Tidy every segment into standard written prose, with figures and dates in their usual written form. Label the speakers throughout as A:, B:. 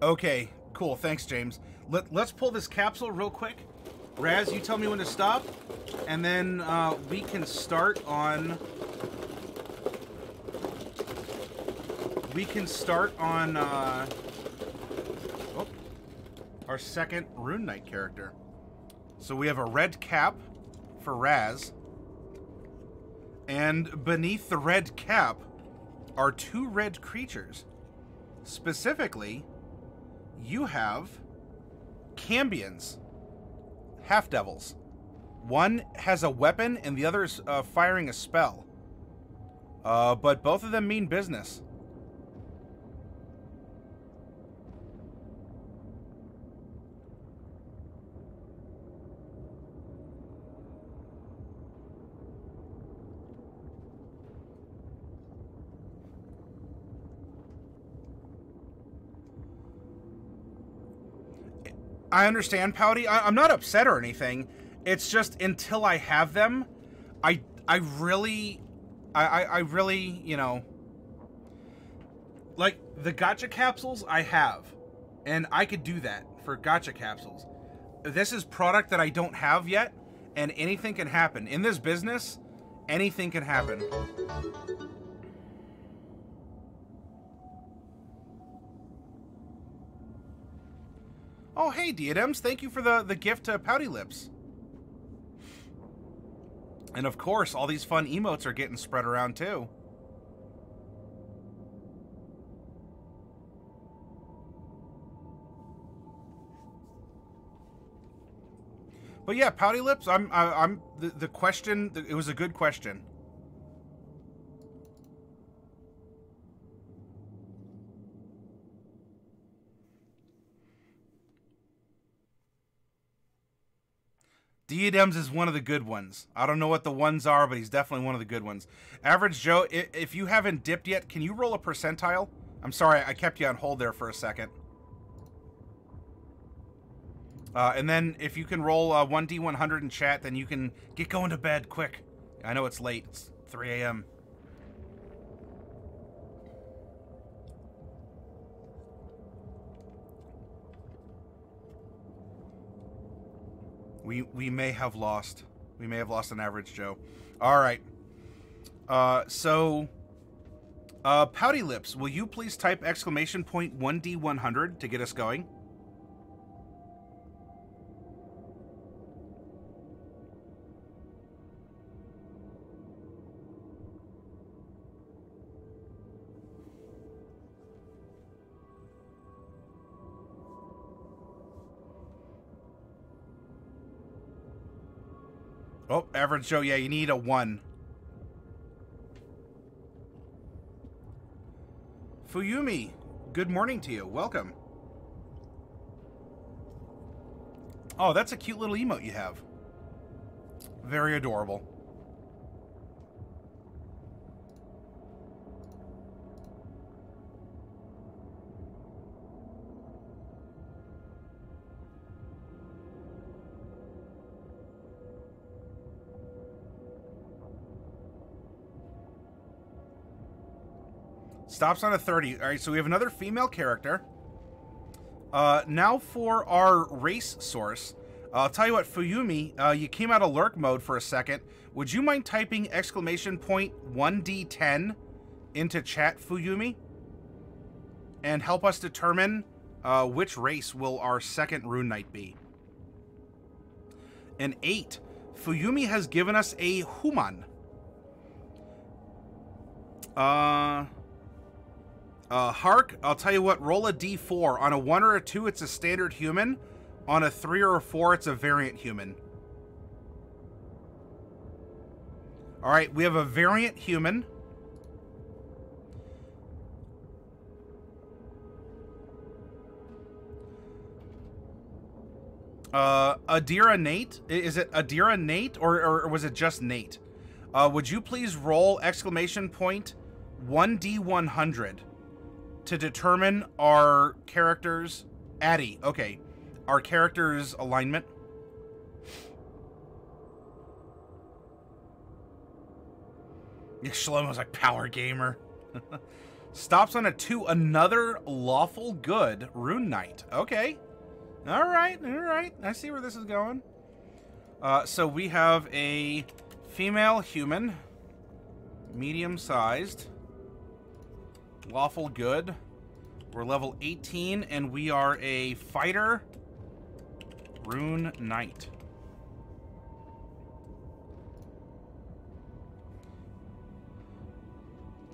A: Okay, cool. Thanks, James. Let's pull this capsule real quick. Raz, you tell me when to stop, and then we can start on... our second Rune Knight character. So we have a red cap for Raz, and beneath the red cap are 2 red creatures. Specifically, you have Cambions, half-devils. One has a weapon and the other is firing a spell. But both of them mean business. I understand, Pouty. I'm not upset or anything. It's just until I have them, I really, you know, like the gacha capsules I have, and I could do that for gacha capsules. This is product that I don't have yet, and anything can happen. In this business, anything can happen. Oh, hey, Diadems. Thank you for the gift to Pouty Lips. And of course, all these fun emotes are getting spread around, too. But yeah, Pouty Lips, the question, it was a good question. Diadems is one of the good ones. I don't know what the ones are, but he's definitely one of the good ones. Average Joe, if you haven't dipped yet, can you roll a percentile? I'm sorry, I kept you on hold there for a second. And then if you can roll 1D100 in chat, then you can get going to bed quick. I know it's late. It's 3 a.m. We may have lost. We may have lost an Average Joe. All right. Pouty Lips, will you please type ! 1D100 to get us going? Oh, Average Joe, yeah, you need a 1. Fuyumi, good morning to you. Welcome. Oh, that's a cute little emote you have. Very adorable. Stops on a 30. All right, so we have another female character. Now for our race source. I'll tell you what, Fuyumi, you came out of lurk mode for a second. Would you mind typing ! 1D10 into chat, Fuyumi? And help us determine which race will our second Rune Knight be. An 8. Fuyumi has given us a human. Hark, I'll tell you what, roll a d4. On a 1 or a 2, it's a standard human. On a 3 or a 4, it's a variant human. Alright, we have a variant human. Adira Nate? Is it Adira Nate, or was it just Nate? Would you please roll ! 1D100 to determine our character's... Addy, okay. Our character's alignment. Yeah, Shlomo's like, power gamer. Stops on a 2, another lawful good Rune Knight. Okay. All right. I see where this is going. So we have a female human, medium-sized, lawful good. We're level 18, and we are a fighter Rune Knight.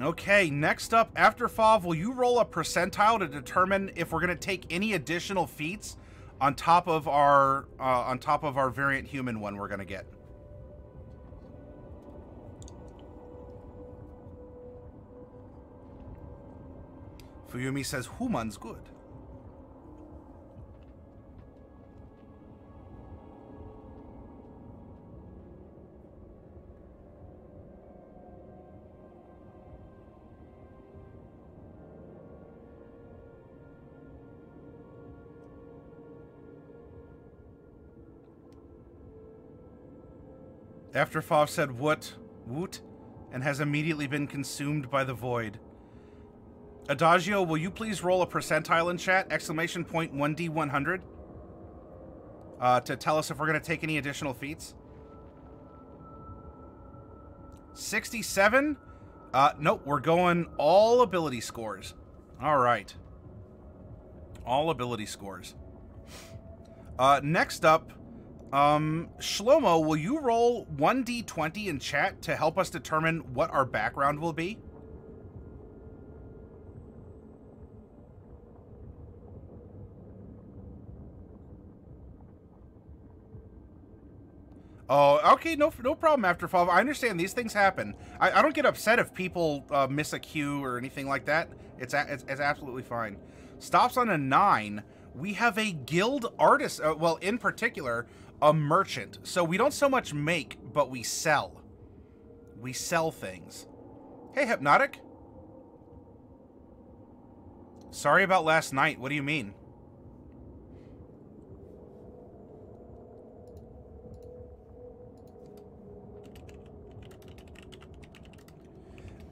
A: Okay, next up, after FOV, will you roll a percentile to determine if we're going to take any additional feats on top of our variant human one we're going to get? Fuyumi says human's good. After Fav said woot, and has immediately been consumed by the void. Adagio, will you please roll a percentile in chat, exclamation point 1D100, to tell us if we're going to take any additional feats? 67? Nope, we're going all ability scores. All right. All ability scores. Next up, Shlomo, will you roll 1D20 in chat to help us determine what our background will be? Oh, okay, no problem, After Fall. I understand these things happen. I don't get upset if people miss a cue or anything like that. It's absolutely fine. Stops on a 9. We have a guild artist, well, in particular, a merchant. So we don't so much make, but we sell. We sell things. Hey, Hypnotic. Sorry about last night. What do you mean?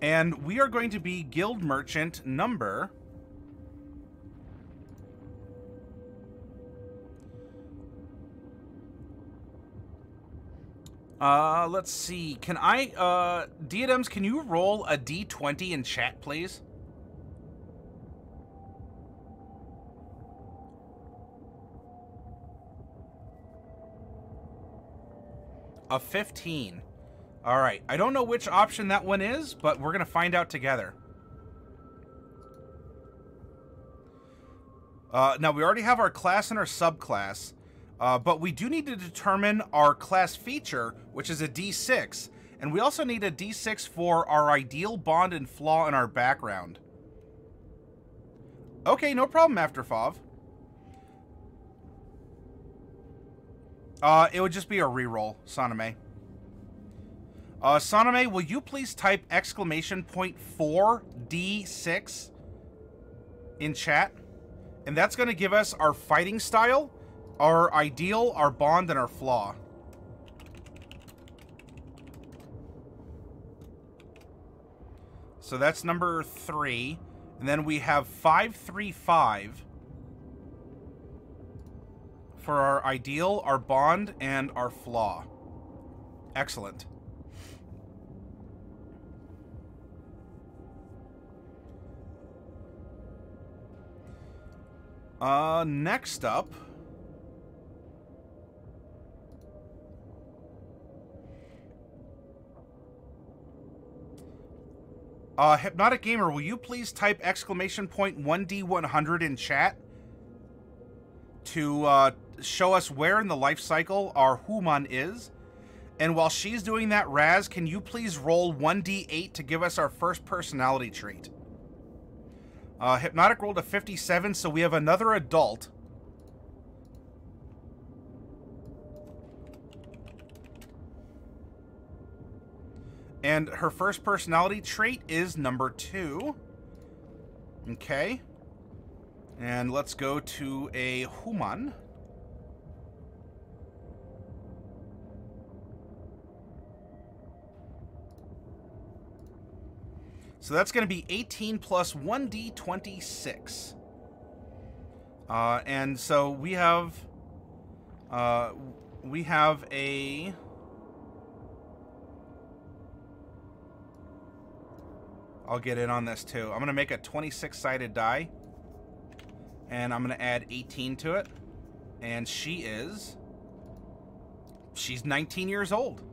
A: And we are going to be guild merchant number... let's see. Can I, Diadems, can you roll a D20 in chat, please? A 15. All right. I don't know which option that one is, but we're going to find out together. Now, we already have our class and our subclass. But we do need to determine our class feature, which is a D6. And we also need a D6 for our ideal, bond, and flaw in our background. Okay, no problem, After Fav. It would just be a reroll, Saname. Saname, will you please type exclamation point 4 D6 in chat? And that's going to give us our fighting style, our ideal, our bond, and our flaw. So that's number 3. And then we have 535 for our ideal, our bond, and our flaw. Excellent. Next up... Hypnotic Gamer, will you please type exclamation point 1D100 in chat to show us where in the life cycle our human is? And while she's doing that, Raz, can you please roll 1D8 to give us our first personality trait? Hypnotic rolled a 57, so we have another adult. And her first personality trait is number 2. Okay. And let's go to a human. So that's going to be 18 plus 1d26. And so we have a... I'll get in on this too. I'm going to make a 26-sided die. And I'm going to add 18 to it. And she's 19 years old.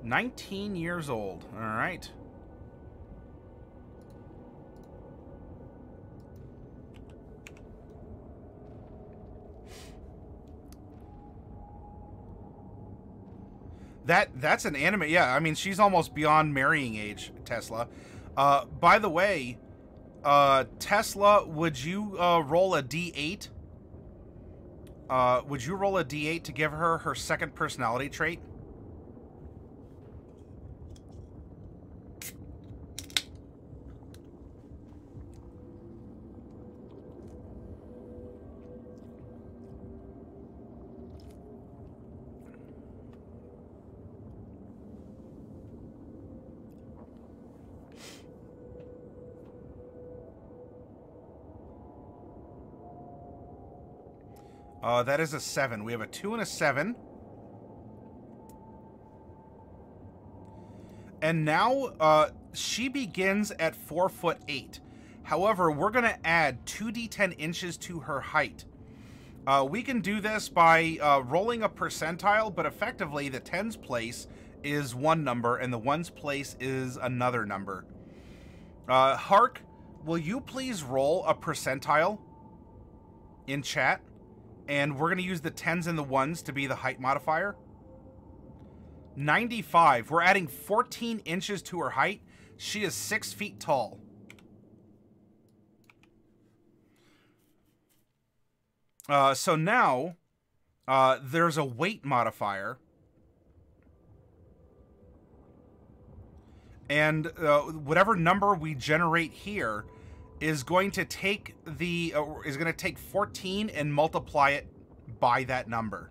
A: 19 years old. All right. That's an anime. Yeah, I mean, she's almost beyond marrying age, Tesla. By the way, Tesla, would you roll a D8? Would you roll a D8 to give her her second personality trait? That is a 7. We have a 2 and a 7. And now, she begins at 4'8". However, we're going to add 2d10 inches to her height. We can do this by rolling a percentile, but effectively the 10's place is one number and the 1's place is another number. Hark, will you please roll a percentile in chat? And we're going to use the 10's and the 1's to be the height modifier. 95. We're adding 14 inches to her height. She is 6 feet tall. So now, there's a weight modifier. And whatever number we generate here is going to take the is going to take 14 and multiply it by that number.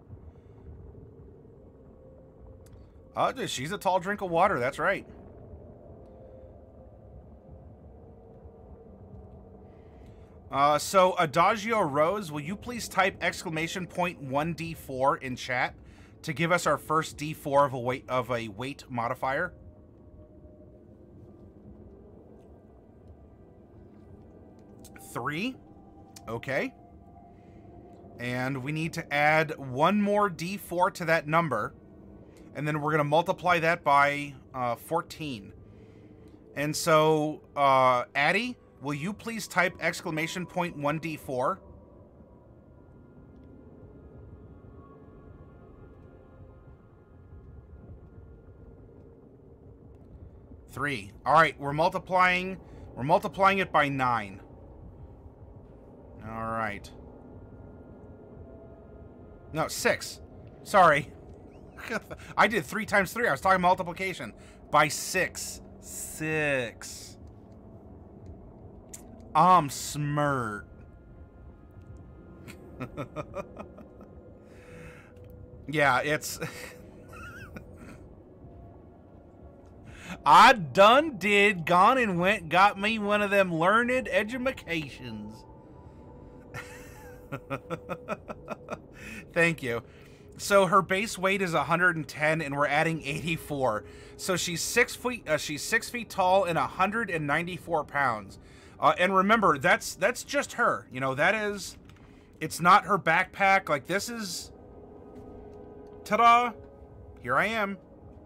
A: She's a tall drink of water. That's right. So Adagio Rose, will you please type !1d4 in chat to give us our first d4 of a weight modifier? Three. Okay. And we need to add one more d4 to that number. And then we're going to multiply that by 14. And so, Addie, will you please type !1d4? Three. All right, we're multiplying it by 9. All right. No, 6. Sorry. I did 3 times 3. I was talking multiplication. By 6. 6. I'm smart. Yeah, it's... I done did gone and went got me one of them learned edumacations. Thank you. So her base weight is 110 and we're adding 84. So she's 6 feet tall and 194 pounds. And remember, that's just her. You know, it's not her backpack. Like, this is, ta-da, here I am.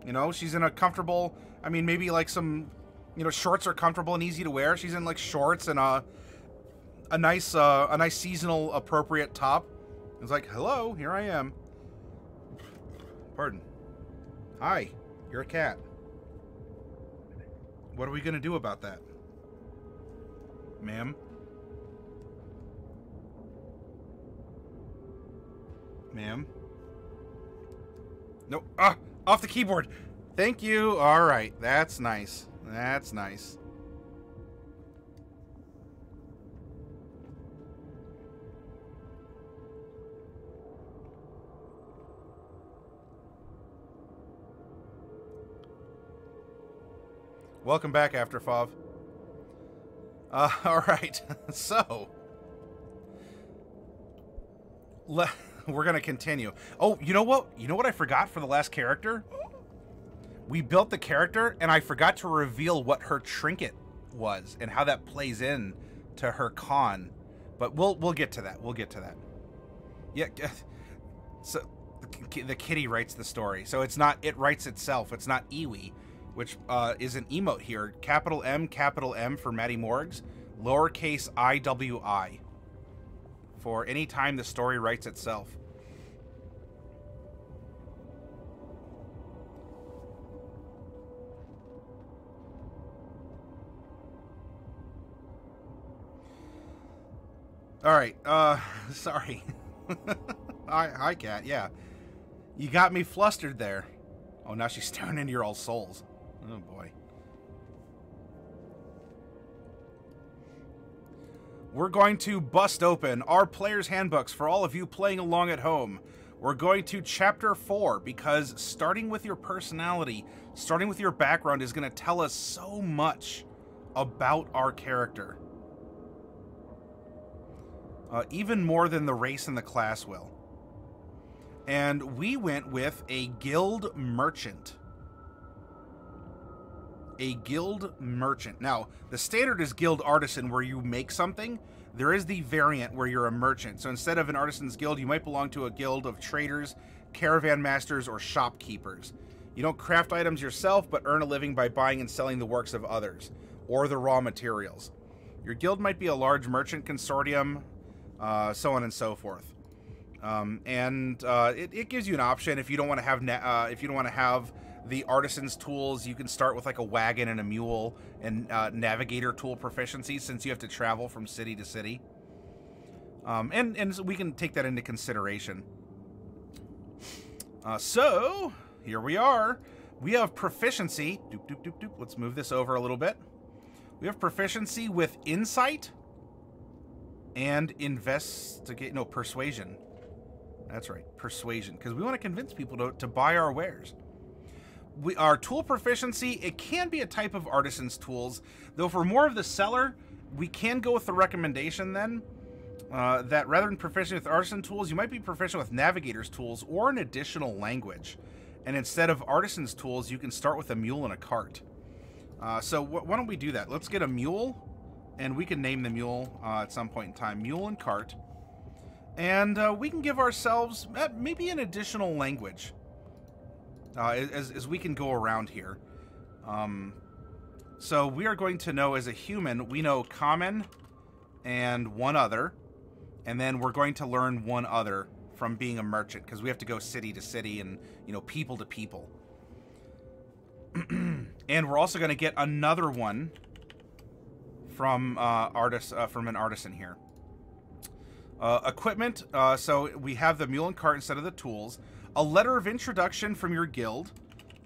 A: You know, she's in a comfortable, I mean, maybe like some, you know, shorts are comfortable and easy to wear. She's in like shorts and a nice seasonal appropriate top. It's like, hello, here I am. Pardon. Hi, you're a cat. What are we gonna do about that? Ma'am? Ma'am? No, off the keyboard. Thank you. All right, that's nice. That's nice. Welcome back, After Fov. All right. So, we're going to continue. Oh, you know what? You know what I forgot for the last character? We built the character, and I forgot to reveal what her trinket was and how that plays in to her con. But we'll get to that. We'll get to that. Yeah. So the kitty writes the story. So it's not it writes itself. It's not Iwi, which is an emote here. Capital M for Maddie Morgs, lowercase IWI for any time the story writes itself. All right. Sorry. Hi, Cat. Yeah. You got me flustered there. Oh, now she's staring into your all souls. Oh, boy. We're going to bust open our player's handbooks for all of you playing along at home. We're going to Chapter 4 because starting with your personality, starting with your background is going to tell us so much about our character. Even more than the race and the class will. And we went with a guild merchant. A guild merchant. Now, the standard is guild artisan, where you make something. There is the variant where you're a merchant. So instead of an artisan's guild, you might belong to a guild of traders, caravan masters, or shopkeepers. You don't craft items yourself, but earn a living by buying and selling the works of others, or the raw materials. Your guild might be a large merchant consortium, so on and so forth. It gives you an option if you don't want to have the artisan's tools. You can start with like a wagon and a mule and navigator tool proficiency, since you have to travel from city to city. And so we can take that into consideration. So here we are. We have proficiency. Doop, doop, doop, doop. Let's move this over a little bit. We have proficiency with insight and persuasion. That's right, persuasion, because we want to convince people to buy our wares. Our tool proficiency, it can be a type of artisan's tools, though for more of the seller, we can go with the recommendation then that rather than proficient with artisan tools, you might be proficient with navigator's tools or an additional language. And instead of artisan's tools, you can start with a mule and a cart. So why don't we do that? Let's get a mule. And we can name the mule at some point in time. Mule and cart. And we can give ourselves maybe an additional language as we can go around here. So we are going to know as a human, we know common and one other. And then we're going to learn one other from being a merchant, because we have to go city to city and, people to people. And we're also going to get another one from an artisan here. Equipment. So we have the mule and cart instead of the tools. A letter of introduction from your guild.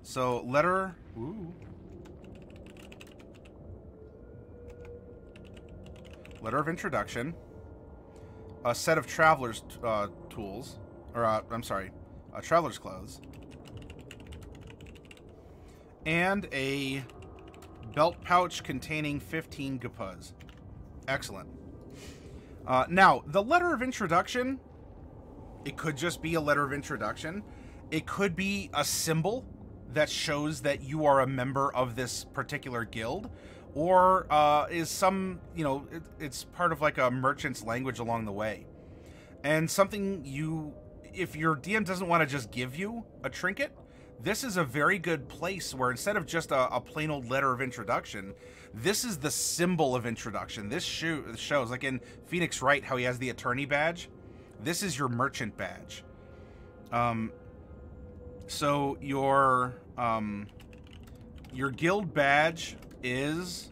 A: So letter. Ooh. Letter of introduction. A set of traveler's tools, or I'm sorry, traveler's clothes, and a belt pouch containing 15 guppas. Excellent. Now, the letter of introduction, it could just be a letter of introduction. It could be a symbol that shows that you are a member of this particular guild, or is some, it's part of like a merchant's language along the way. And something if your DM doesn't want to just give you a trinket, this is a very good place where instead of just a plain old letter of introduction, this is the symbol of introduction. This shows, like in Phoenix Wright, how he has the attorney badge. This is your merchant badge. So your guild badge is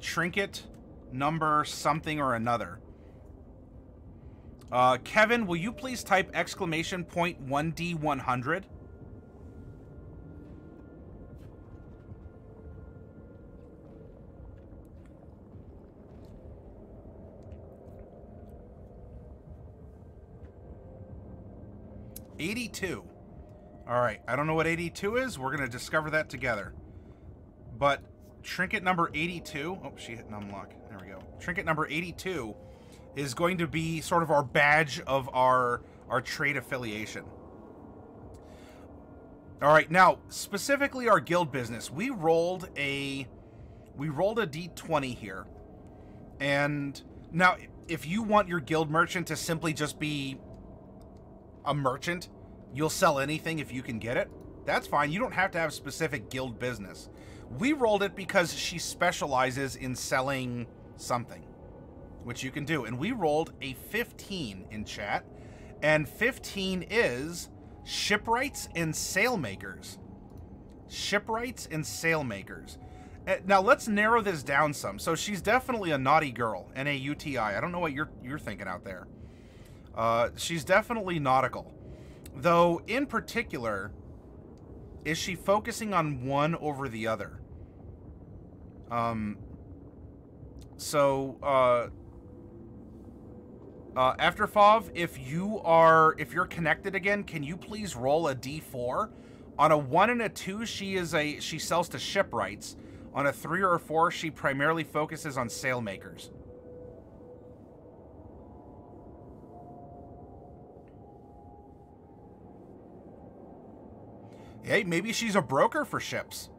A: trinket number something or another. Kevin, will you please type exclamation point 1D100? $82. All right, I don't know what 82 is. We're going to discover that together. But trinket number 82. Oh, she hit numlock. There we go. Trinket number 82 is going to be sort of our badge of our trade affiliation. All right, now specifically our guild business. We rolled a D20 here, and now if you want your guild merchant to simply just be a merchant, you'll sell anything if you can get it. That's fine. You don't have to have specific guild business. We rolled it because she specializes in selling something, which you can do. And we rolled a 15 in chat, and 15 is shipwrights and sailmakers. Shipwrights and sailmakers. Now let's narrow this down some. So she's definitely a naughty girl, N-A-U-T-I. I don't know what you're thinking out there. She's definitely nautical, though. In particular, is she focusing on one over the other? After Fav, if you're connected again, can you please roll a D4? On a 1 and a 2, she sells to shipwrights. On a 3 or a 4, she primarily focuses on sailmakers. Hey, maybe she's a broker for ships.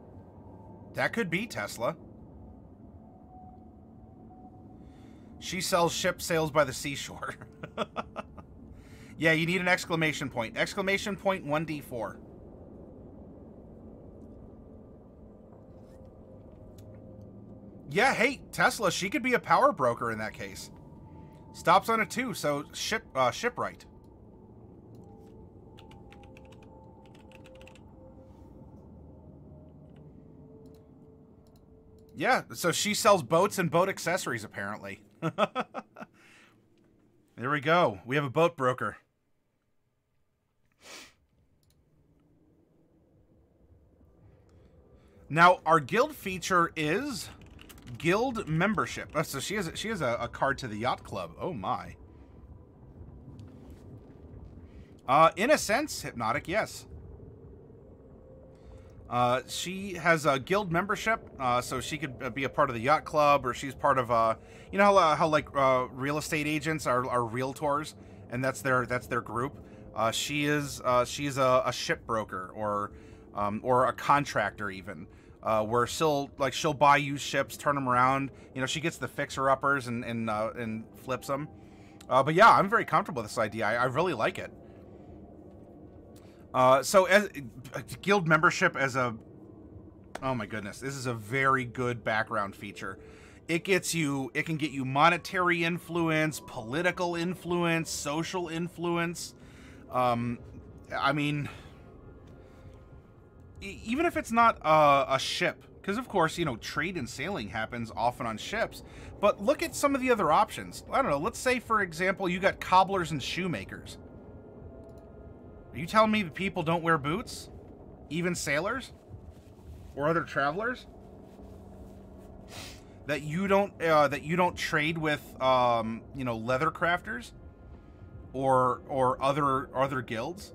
A: That could be Tesla. She sells ship sails by the seashore. Yeah, you need an exclamation point. Exclamation point 1d4. Yeah, hey, Tesla, she could be a power broker in that case. Stops on a 2, so shipwright. Yeah, so she sells boats and boat accessories, apparently. There we go. We have a boat broker. Now, our guild feature is guild membership. Oh, so she has a card to the yacht club. Oh my. In a sense, Hypnotic, yes. She has a guild membership, so she could be a part of the yacht club, or she's part of you know how like real estate agents are realtors, and that's their group. She is a ship broker, or a contractor even, where she'll buy used ships, turn them around. You know, she gets the fixer uppers and flips them. But yeah, I'm very comfortable with this idea. I really like it. So as guild membership as a, oh my goodness, this is a very good background feature. It can get you monetary influence, political influence, social influence. I mean, even if it's not a ship, because of course, you know, trade and sailing happens often on ships, but look at some of the other options. I don't know, let's say for example, you got cobblers and shoemakers. Are you telling me that people don't wear boots? Even sailors? Or other travelers? That you don't trade with you know, leather crafters or other guilds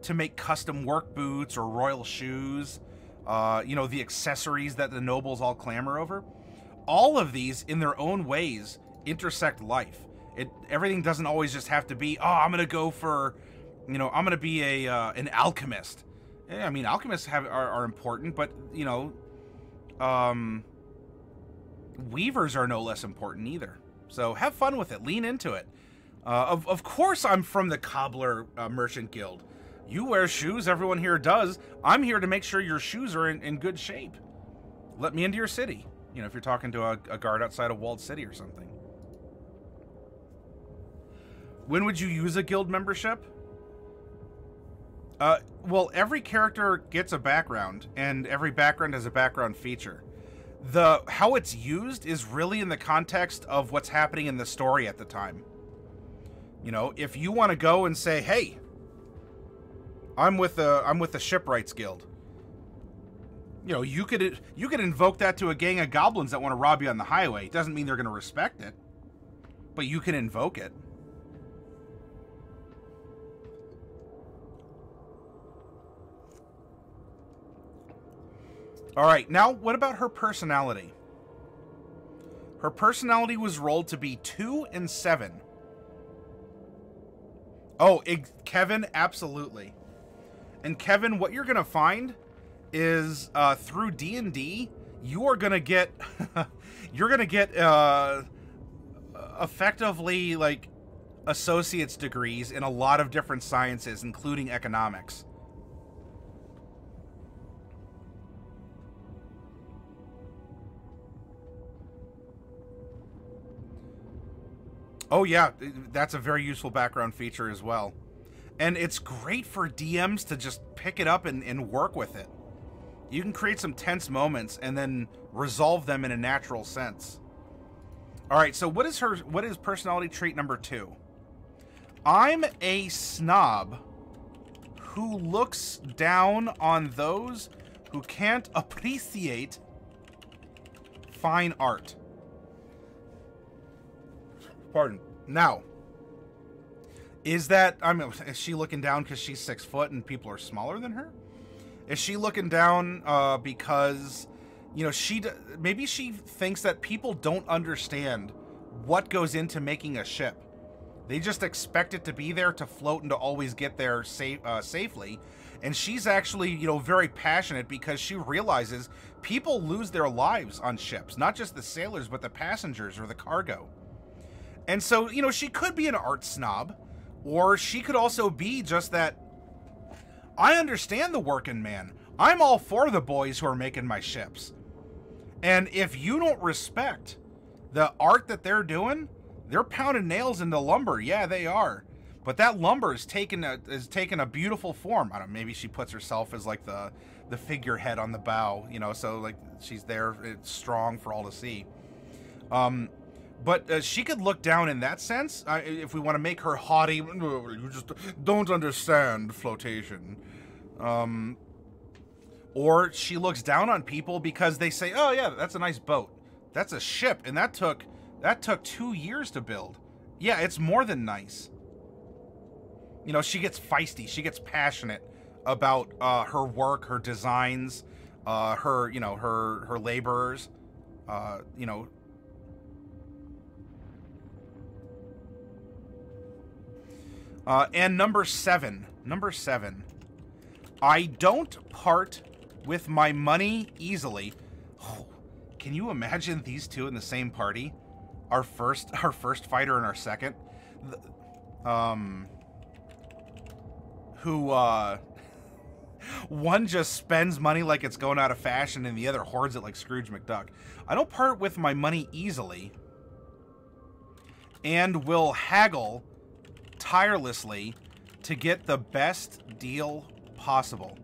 A: to make custom work boots or royal shoes, you know, the accessories that the nobles all clamor over. All of these in their own ways intersect life. Everything doesn't always just have to be, oh, I'm gonna go for, you know, I'm gonna be an alchemist. I mean, alchemists are important, but you know, weavers are no less important either. So have fun with it. Lean into it. Of course, I'm from the Cobbler Merchant Guild. You wear shoes. Everyone here does. I'm here to make sure your shoes are in good shape. Let me into your city. You know, if you're talking to a guard outside a walled city or something. When would you use a guild membership? Well, every character gets a background, and every background has a background feature. How it's used is really in the context of what's happening in the story at the time. You know, if you want to go and say, "Hey, I'm with the Shipwrights Guild," you know, you could invoke that to a gang of goblins that want to rob you on the highway. It doesn't mean they're going to respect it, but you can invoke it. All right, now what about her personality? Her personality was rolled to be 2 and 7. Oh, Kevin, absolutely. And Kevin, what you're going to find is through D&D, you are going to get you're going to get effectively like associate's degrees in a lot of different sciences, including economics. Oh yeah, that's a very useful background feature as well. And it's great for DMs to just pick it up and work with it. You can create some tense moments and then resolve them in a natural sense. All right, so what is personality trait number 2? I'm a snob who looks down on those who can't appreciate fine art. Pardon. Now, is she looking down because she's 6 foot and people are smaller than her? Is she looking down because, you know, maybe she thinks that people don't understand what goes into making a ship. They just expect it to be there to float and to always get there safely. And she's actually, you know, very passionate because she realizes people lose their lives on ships, not just the sailors, but the passengers or the cargo. And so, you know, she could be an art snob, or she could also be just that, I understand the working man. I'm all for the boys who are making my ships. And if you don't respect the art that they're doing, they're pounding nails into lumber. Yeah, they are. But that lumber is taking a beautiful form. I don't know, maybe she puts herself as like the figurehead on the bow, you know, so like she's there, it's strong for all to see. But she could look down in that sense, if we want to make her haughty. You just don't understand flotation. Or she looks down on people because they say, oh yeah, that's a nice boat. That's a ship, and that took 2 years to build. Yeah, it's more than nice. You know, she gets feisty. She gets passionate about her work, her designs, her laborers, you know. And number seven. I don't part with my money easily. Oh, can you imagine these two in the same party? Our first fighter and our second. One just spends money like it's going out of fashion and the other hoards it like Scrooge McDuck. I don't part with my money easily and will haggle tirelessly to get the best deal possible.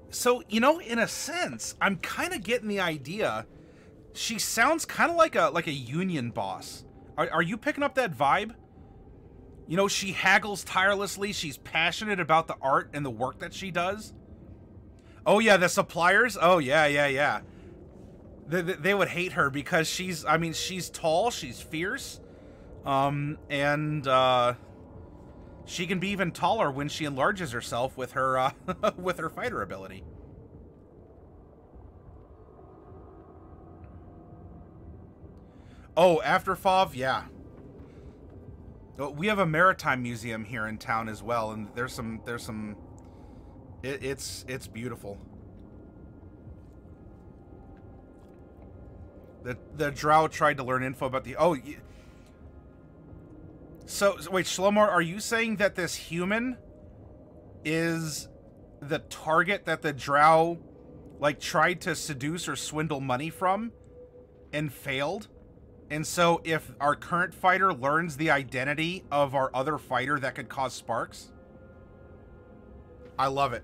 A: So, you know, in a sense, I'm kind of getting the idea. She sounds kind of like a union boss. Are you picking up that vibe? You know, she haggles tirelessly. She's passionate about the art and the work that she does. Oh yeah, the suppliers. Oh yeah. They would hate her because she's tall, she's fierce. And she can be even taller when she enlarges herself with her with her fighter ability. Oh, after FOV, yeah. We have a maritime museum here in town as well, and there's some. It's beautiful. The drow tried to learn info about the So wait, Shlomo, are you saying that this human is the target that the drow like tried to seduce or swindle money from and failed? And so if our current fighter learns the identity of our other fighter, that could cause sparks? I love it.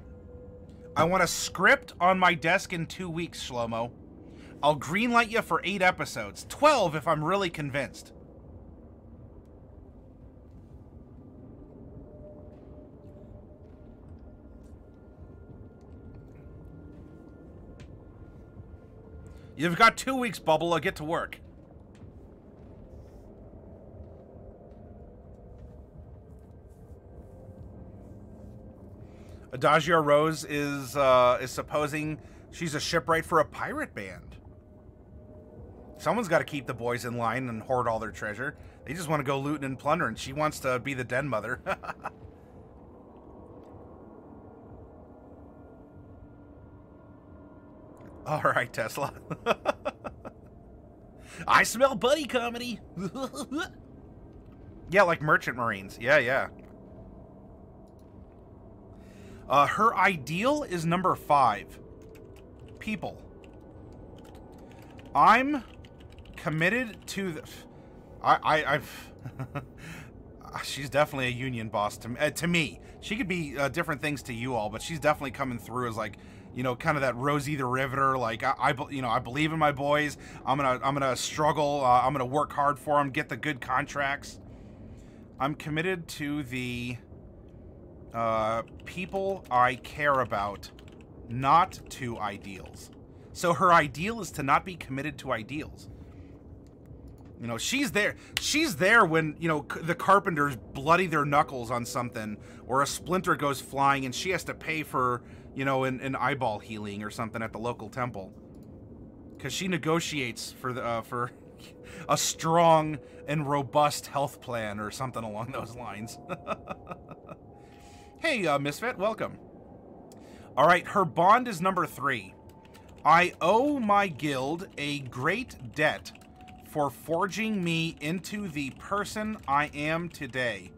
A: I want a script on my desk in 2 weeks, Shlomo. I'll greenlight you for 8 episodes. 12 if I'm really convinced. You've got 2 weeks, Bubble. I'll get to work. Adagio Rose is supposing She's a shipwright for a pirate band. Someone's got to keep the boys in line and hoard all their treasure. They just want to go looting and plundering. She wants to be the den mother. All right, Tesla. I smell buddy comedy. Yeah, like Merchant Marines. Yeah, yeah. Her ideal is number 5. People. I'm committed to the... I've... she's definitely a union boss to me. She could be different things to you all, but she's definitely coming through as like, you know, kind of that Rosie the Riveter. Like I believe in my boys. I'm gonna struggle. I'm gonna work hard for them. Get the good contracts. I'm committed to the people I care about, not to ideals. So her ideal is to not be committed to ideals. You know, she's there. She's there when, you know, the carpenters bloody their knuckles on something, or a splinter goes flying and she has to pay for, you know, an eyeball healing or something at the local temple. Because she negotiates for the for a strong and robust health plan or something along those lines. Hey, Misfit, welcome. All right, her bond is number 3. I owe my guild a great debt for forging me into the person I am today.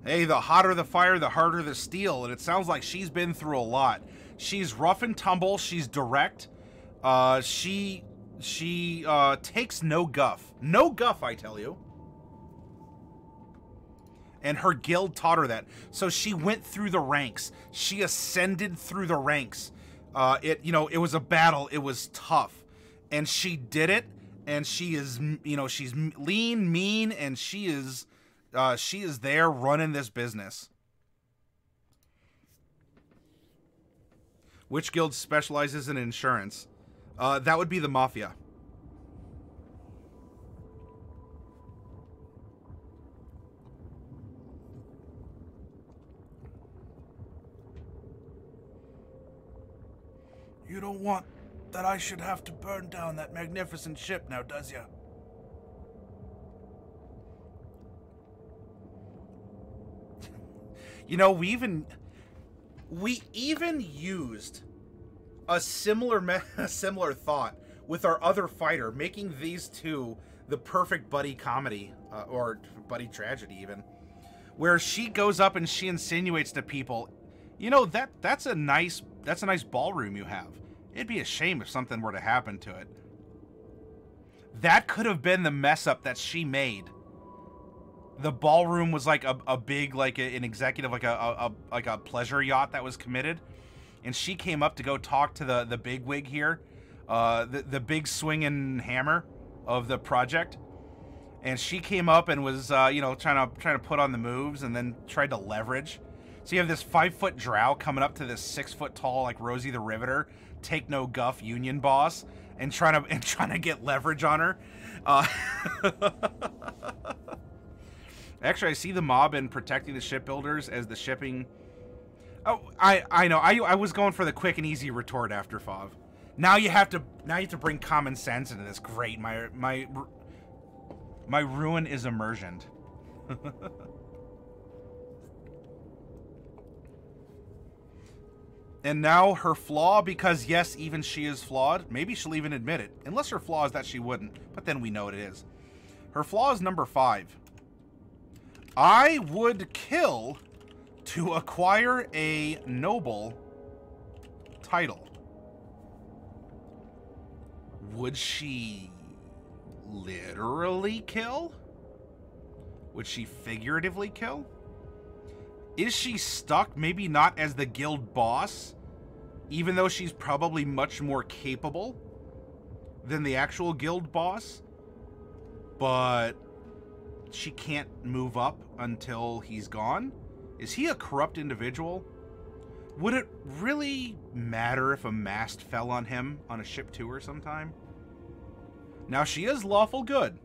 A: Hey, the hotter the fire, the harder the steel, and it sounds like she's been through a lot. She's rough and tumble, she's direct. She takes no guff. No guff, I tell you. And her guild taught her that. So she went through the ranks. She ascended through the ranks. It was a battle. It was tough. And she did it. And she is, you know, she's lean, mean, and she is there running this business. Which guild specializes in insurance? That would be the Mafia. You don't want that I should have to burn down that magnificent ship now, does ya? You know, we even used a similar thought with our other fighter, making these two the perfect buddy comedy, or buddy tragedy even, where she goes up and she insinuates to people, you know, that's a nice ballroom you have. It'd be a shame if something were to happen to it. That could have been the mess up that she made. The ballroom was like a big, like an executive, like a pleasure yacht that was committed, and she came up to go talk to the bigwig here, the big swinging hammer of the project, and she came up and was trying to put on the moves, and then tried to leverage. So you have this 5-foot drow coming up to this 6-foot tall, like Rosie the Riveter, take no guff union boss, and trying to get leverage on her. Actually, I see the mob in protecting the shipbuilders as the shipping. Oh, I know. I was going for the quick and easy retort after Fav. Now you have to bring common sense into this. Great, my Rune is immersioned. And now her flaw, because yes, even she is flawed. Maybe she'll even admit it. Unless her flaw is that she wouldn't. But then we know what it is. Her flaw is number 5. I would kill to acquire a noble title. Would she literally kill? Would she figuratively kill? Is she stuck, maybe not as the guild boss, even though she's probably much more capable than the actual guild boss, but she can't move up until he's gone? Is he a corrupt individual? Would it really matter if a mast fell on him on a ship tour sometime? Now, she is lawful good.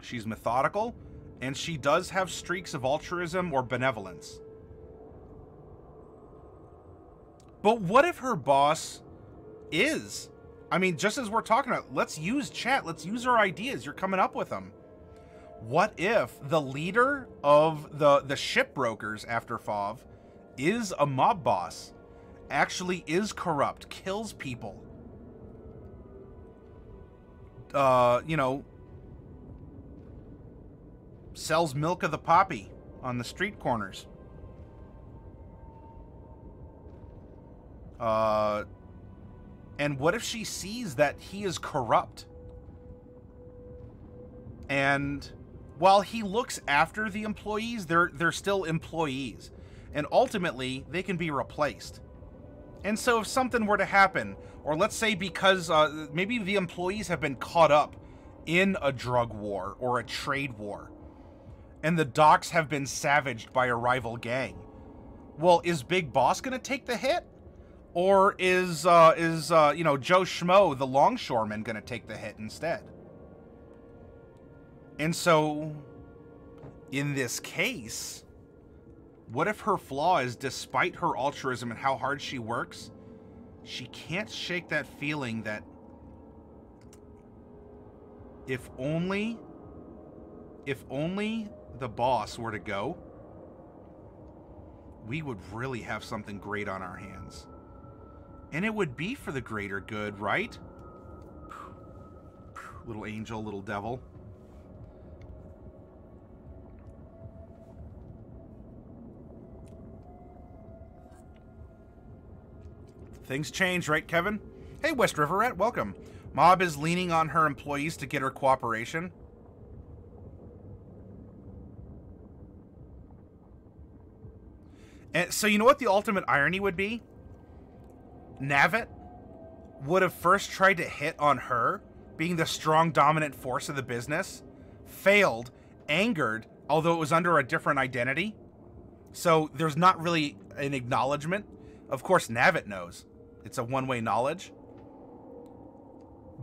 A: She's methodical, and she does have streaks of altruism or benevolence. But what if her boss is, I mean, just as we're talking about, let's use chat, let's use our ideas. You're coming up with them. What if the leader of the shipbrokers after FOV is a mob boss, actually is corrupt, kills people, you know, sells milk of the poppy on the street corners. And what if she sees that he is corrupt? And while he looks after the employees, they're still employees. And ultimately, they can be replaced. And so if something were to happen, or let's say because maybe the employees have been caught up in a drug war or a trade war, and the docks have been savaged by a rival gang, well, is Big Boss going to take the hit? Or is you know, Joe Schmo, the longshoreman, going to take the hit instead? And so, in this case, what if her flaw is, despite her altruism and how hard she works, she can't shake that feeling that if only the boss were to go, we would really have something great on our hands. And it would be for the greater good, right? Little angel, little devil. Things change, right, Kevin? Hey, West Riverette, welcome. Mob is leaning on her employees to get her cooperation. And so you know what the ultimate irony would be? Navit would have first tried to hit on her, being the strong, dominant force of the business, failed, angered, although it was under a different identity. So there's not really an acknowledgement. Of course, Navit knows. It's a one-way knowledge.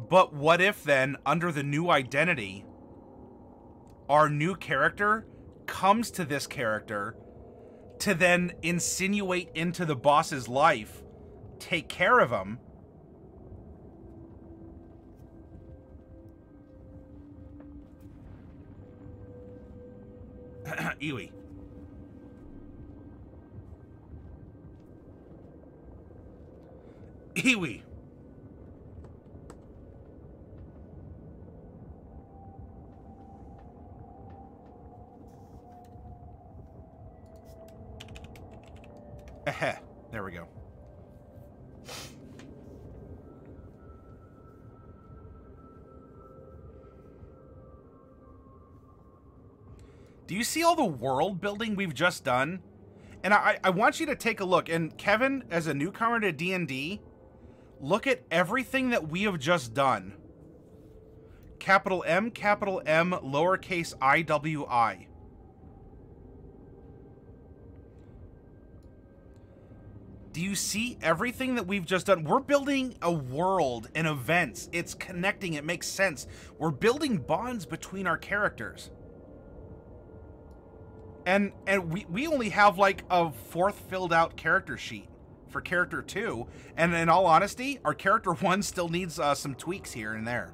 A: But what if then, under the new identity, our new character comes to this character to then insinuate into the boss's life, take care of him, Iwi. Iwi. There we go. Do you see all the world building we've just done? And I want you to take a look. And Kevin, as a newcomer to D&D, look at everything that we have just done. Capital M, lowercase I-W-I. Do you see everything that we've just done? We're building a world and events. It's connecting. It makes sense. We're building bonds between our characters. And we only have like a fourth filled out character sheet for character 2. And in all honesty, our character 1 still needs some tweaks here and there.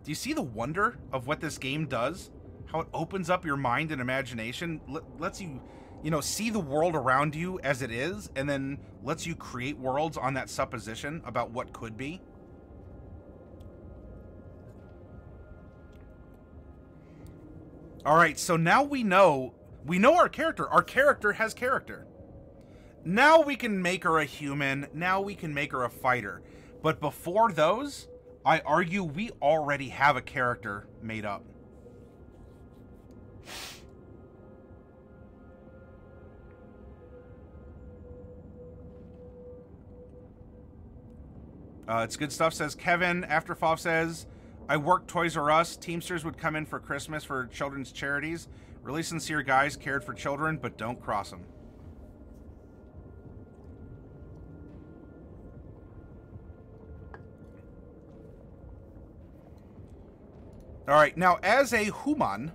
A: Do you see the wonder of what this game does? How it opens up your mind and imagination, lets you, you know, see the world around you as it is, and then lets you create worlds on that supposition about what could be. All right, so now we know our character. Our character has character. Now we can make her a human. Now we can make her a fighter. But before those, I argue we already have a character made up. It's good stuff, says Kevin. After FOV says, I worked Toys R Us. Teamsters would come in for Christmas for children's charities. Really sincere guys, cared for children, but don't cross them. All right, now as a human,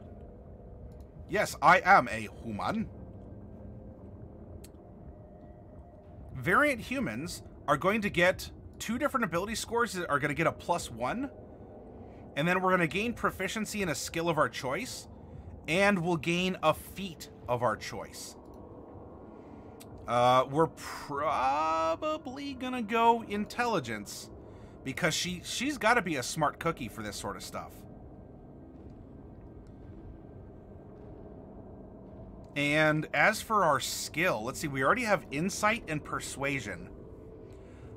A: yes, I am a human. Variant humans are going to get 2 different ability scores that are going to get a +1. And then we're going to gain proficiency in a skill of our choice. And we'll gain a feat of our choice. We're probably going to go intelligence. Because she's got to be a smart cookie for this sort of stuff. And as for our skill, let's see, we already have insight and persuasion.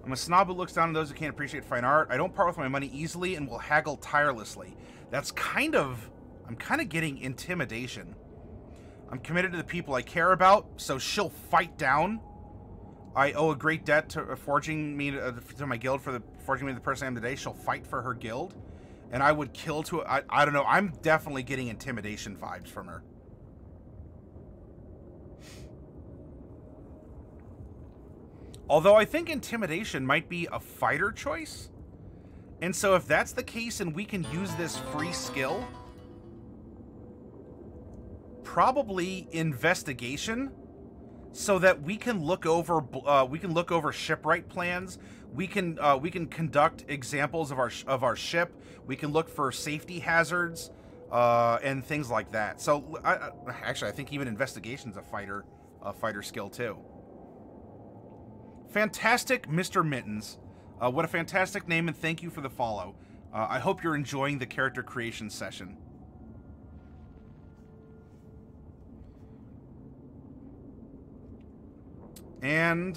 A: I'm a snob who looks down on those who can't appreciate fine art. I don't part with my money easily and will haggle tirelessly. That's kind of... I'm kind of getting intimidation. I'm committed to the people I care about, so she'll fight down. I owe a great debt to forging me to my guild for forging me the person I am today. She'll fight for her guild. And I would kill to... I don't know. I'm definitely getting intimidation vibes from her. Although I think intimidation might be a fighter choice. And so if that's the case and we can use this free skill, probably investigation, so that we can look over shipwright plans. We can conduct examples of our ship. We can look for safety hazards and things like that. So actually, I think even investigation's a fighter skill too. Fantastic, Mr. Mittens. What a fantastic name, and thank you for the follow. I hope you're enjoying the character creation session. And,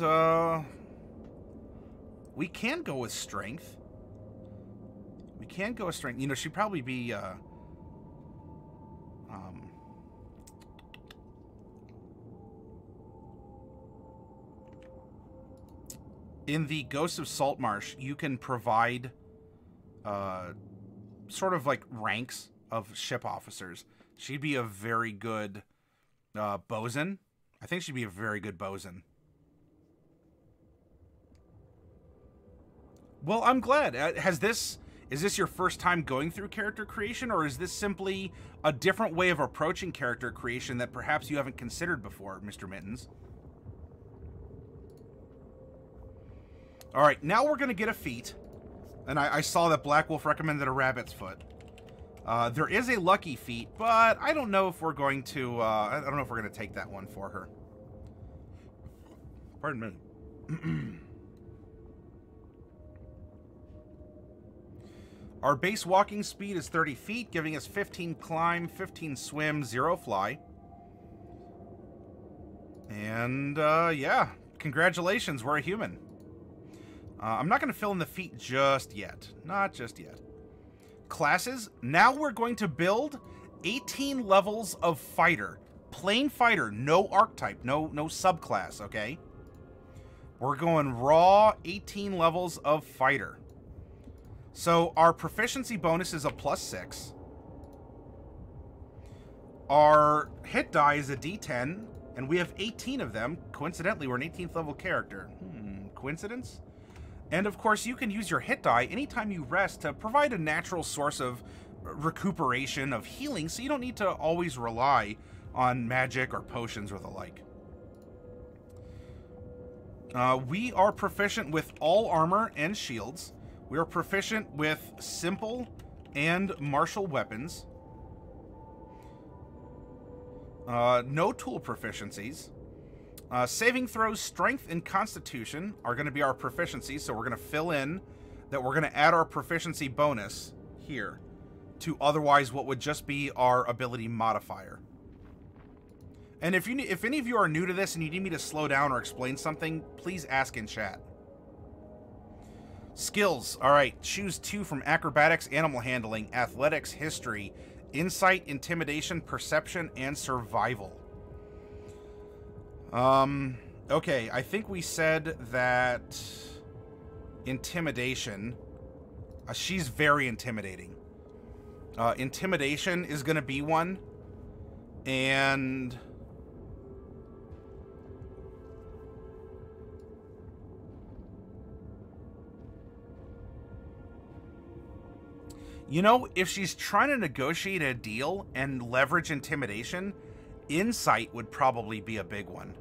A: we can go with strength. We can go with strength. You know, she'd probably be, in the Ghosts of Saltmarsh, you can provide sort of like ranks of ship officers. She'd be a very good bosun. I think she'd be a very good bosun. Well, I'm glad. Is this your first time going through character creation, or is this simply a different way of approaching character creation that perhaps you haven't considered before, Mr. Mittens? All right, now we're going to get a feat. And I saw that Black Wolf recommended a rabbit's foot. There is a lucky feat, but I don't know if we're going to, I don't know if we're going to take that one for her. Pardon me. Our base walking speed is 30 feet, giving us 15 climb, 15 swim, 0 fly. And, yeah, congratulations, we're a human. I'm not going to fill in the feat just yet. Not just yet. Classes. Now we're going to build 18 levels of fighter. Plain fighter. No archetype. No subclass, okay? We're going raw 18 levels of fighter. So our proficiency bonus is a +6. Our hit die is a D10, and we have 18 of them. Coincidentally, we're an 18th level character. Coincidence? And of course, you can use your hit die anytime you rest to provide a natural source of recuperation, of healing, so you don't need to always rely on magic or potions or the like. We are proficient with all armor and shields. We are proficient with simple and martial weapons. No tool proficiencies. Saving throws, strength, and constitution are going to be our proficiency, so we're going to fill in that we're going to add our proficiency bonus here to otherwise what would just be our ability modifier. And if any of you are new to this and you need me to slow down or explain something, please ask in chat. Skills. All right, choose 2 from acrobatics, animal handling, athletics, history, insight, intimidation, perception, and survival. Okay, I think we said that intimidation, she's very intimidating. Intimidation is going to be one, and you know, if she's trying to negotiate a deal and leverage intimidation, insight would probably be a big one.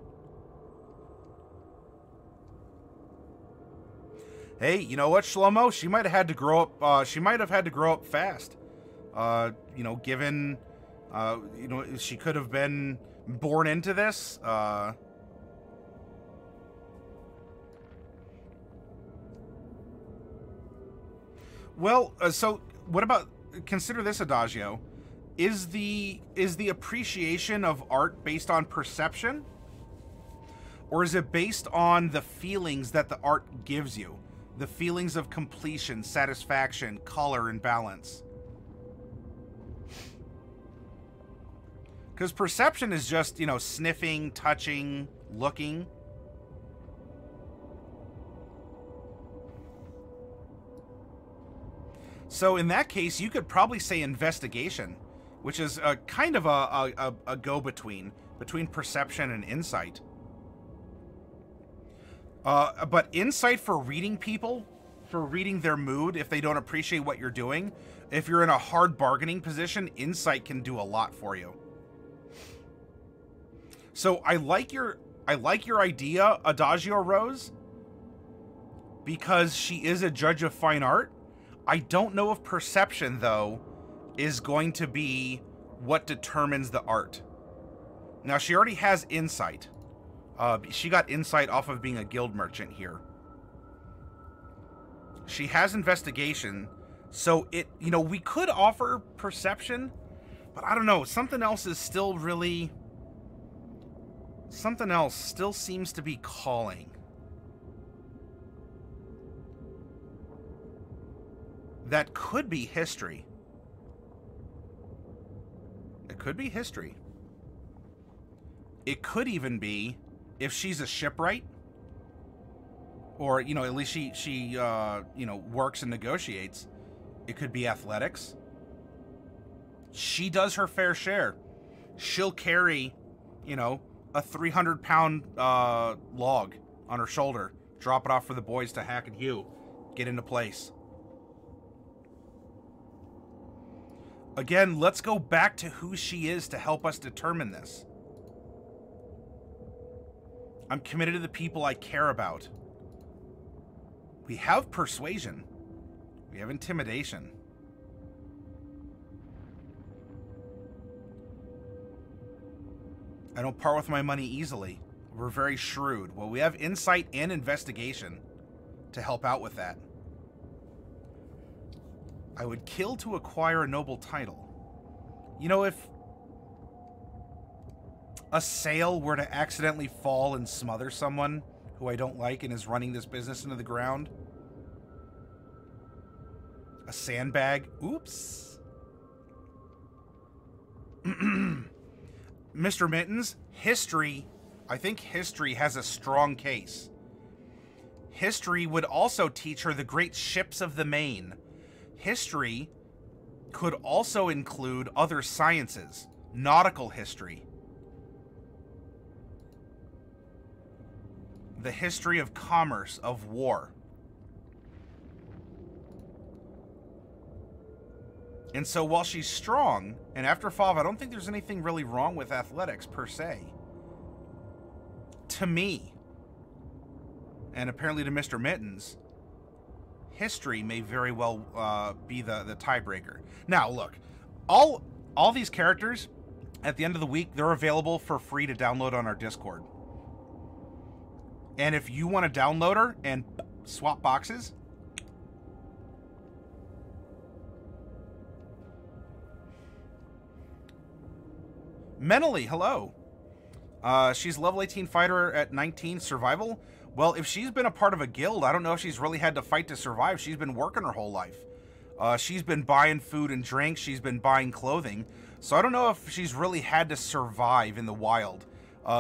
A: Hey, you know what, Shlomo? She might have had to grow up. She might have had to grow up fast. You know, given, you know, she could have been born into this. Well, so what about, consider this, Adagio. Is the appreciation of art based on perception? Or is it based on the feelings that the art gives you? The feelings of completion, satisfaction, color, and balance. Because perception is just, you know, sniffing, touching, looking. So in that case, you could probably say investigation, which is a kind of a go-between between perception and insight. But insight for reading people, for reading their mood if they don't appreciate what you're doing. If you're in a hard bargaining position, insight can do a lot for you. So I like your idea, Adagio Rose, because she is a judge of fine art. I don't know if perception, though, is going to be what determines the art. Now, she already has insight. She got insight off of being a guild merchant here. She has investigation, so it, you know, we could offer perception, but I don't know, something else is still really... Something else still seems to be calling. That could be history. It could be history. It could even be, if she's a shipwright, or, you know, at least she you know, works and negotiates, it could be athletics. She does her fair share. She'll carry, you know, a 300-pound log on her shoulder, drop it off for the boys to hack and hew, get into place. Again, let's go back to who she is to help us determine this. I'm committed to the people I care about. We have persuasion. We have intimidation. I don't part with my money easily. We're very shrewd. Well, we have insight and investigation to help out with that. I would kill to acquire a noble title. You know, if a sail were to accidentally fall and smother someone who I don't like and is running this business into the ground. A sandbag. Oops. Mr. Mittens, history, I think history has a strong case. History would also teach her the great ships of the main. History could also include other sciences, nautical history. The history of commerce, of war. And so while she's strong, and after FOV, I don't think there's anything really wrong with athletics per se. To me, and apparently to Mr. Mittens, history may very well be the tiebreaker. Now, look, all these characters, at the end of the week, they're available for free to download on our Discord. And if you want to download her and swap boxes, Mentally, hello. She's level 18 fighter at 19 survival. Well, if she's been a part of a guild, I don't know if she's really had to fight to survive. She's been working her whole life. She's been buying food and drink. She's been buying clothing. So I don't know if she's really had to survive in the wild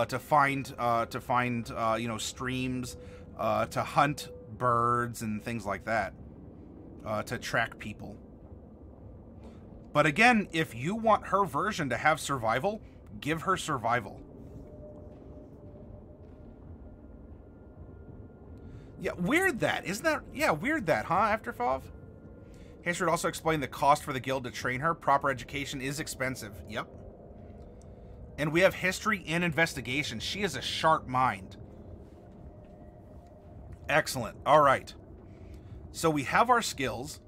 A: to find you know, streams, to hunt birds and things like that, to track people. But again, if you want her version to have survival, give her survival. Yeah, weird that. Isn't that... Yeah, weird that, huh, After FOV? History would also explain the cost for the guild to train her. Proper education is expensive. Yep. And we have history and investigation. She has a sharp mind. Excellent. All right. So we have our skills.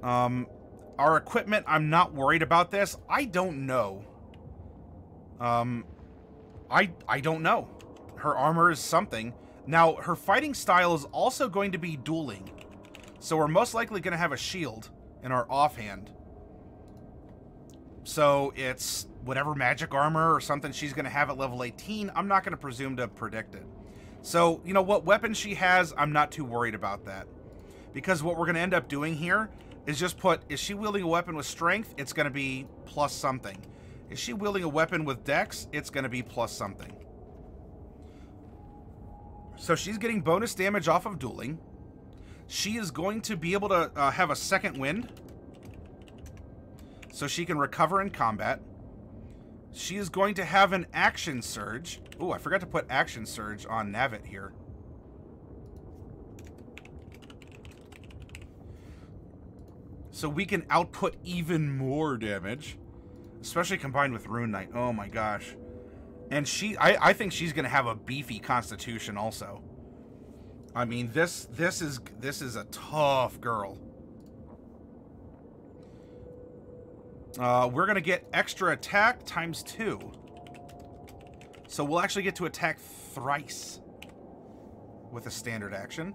A: Our equipment, I'm not worried about this. I don't know. I don't know. Her armor is something. Now, her fighting style is also going to be dueling. So we're most likely going to have a shield in our offhand. So it's whatever magic armor or something she's going to have at level 18. I'm not going to presume to predict it. So, you know, what weapon she has, I'm not too worried about that. Because what we're going to end up doing here is just put, is she wielding a weapon with strength? It's going to be plus something. Is she wielding a weapon with dex? It's going to be plus something. So she's getting bonus damage off of dueling. She is going to be able to have a second wind. So she can recover in combat. She is going to have an action surge. Ooh, I forgot to put action surge on Navit here. So we can output even more damage. Especially combined with Rune Knight. Oh my gosh. And I think she's going to have a beefy constitution also. I mean, this is a tough girl. We're going to get extra attack times 2. So we'll actually get to attack thrice with a standard action.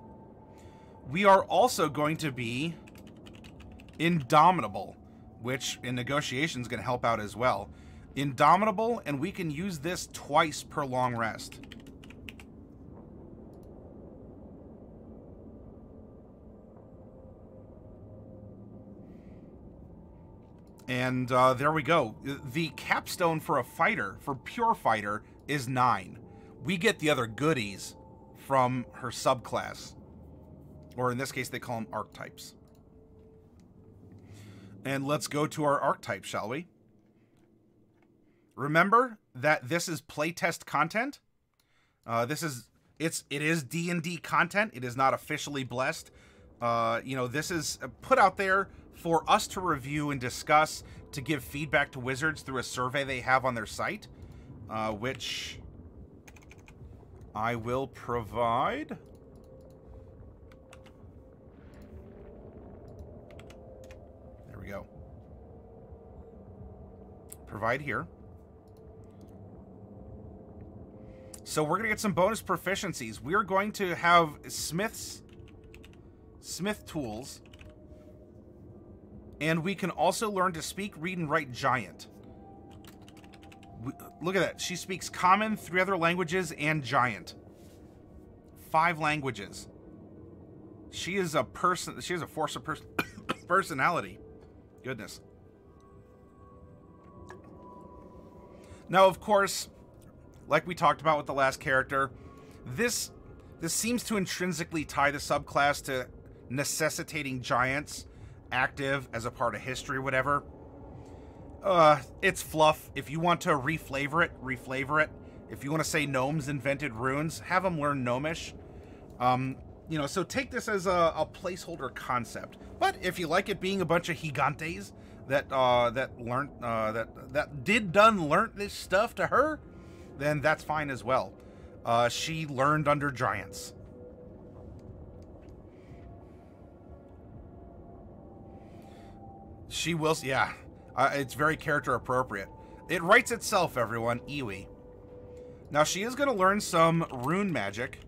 A: We are also going to be indomitable, which in negotiation is going to help out as well. Indomitable, and we can use this twice per long rest. And there we go. The capstone for a fighter, for pure fighter, is 9. We get the other goodies from her subclass. Or in this case, they call them archetypes. And let's go to our archetype, shall we? Remember that this is playtest content. It is D&D content. It is not officially blessed. You know, this is put out there for us to review and discuss, to give feedback to Wizards through a survey they have on their site, which I will provide. There we go. Provide here. So we're going to get some bonus proficiencies. We're going to have Smith tools. And we can also learn to speak, read, and write Giant. Look at that. She speaks Common, 3 other languages, and Giant. 5 languages. She is a person. She has a force of personality. Goodness. Now, of course, like we talked about with the last character, this seems to intrinsically tie the subclass to necessitating giants active as a part of history or whatever. It's fluff. If you want to reflavor it. If you want to say gnomes invented runes, have them learn gnomish. You know, so take this as a placeholder concept. But if you like it being a bunch of gigantes that learnt this stuff to her, then that's fine as well. She learned under giants. She will, yeah. It's very character appropriate. It writes itself, everyone. Iwi. Now, she is going to learn some rune magic.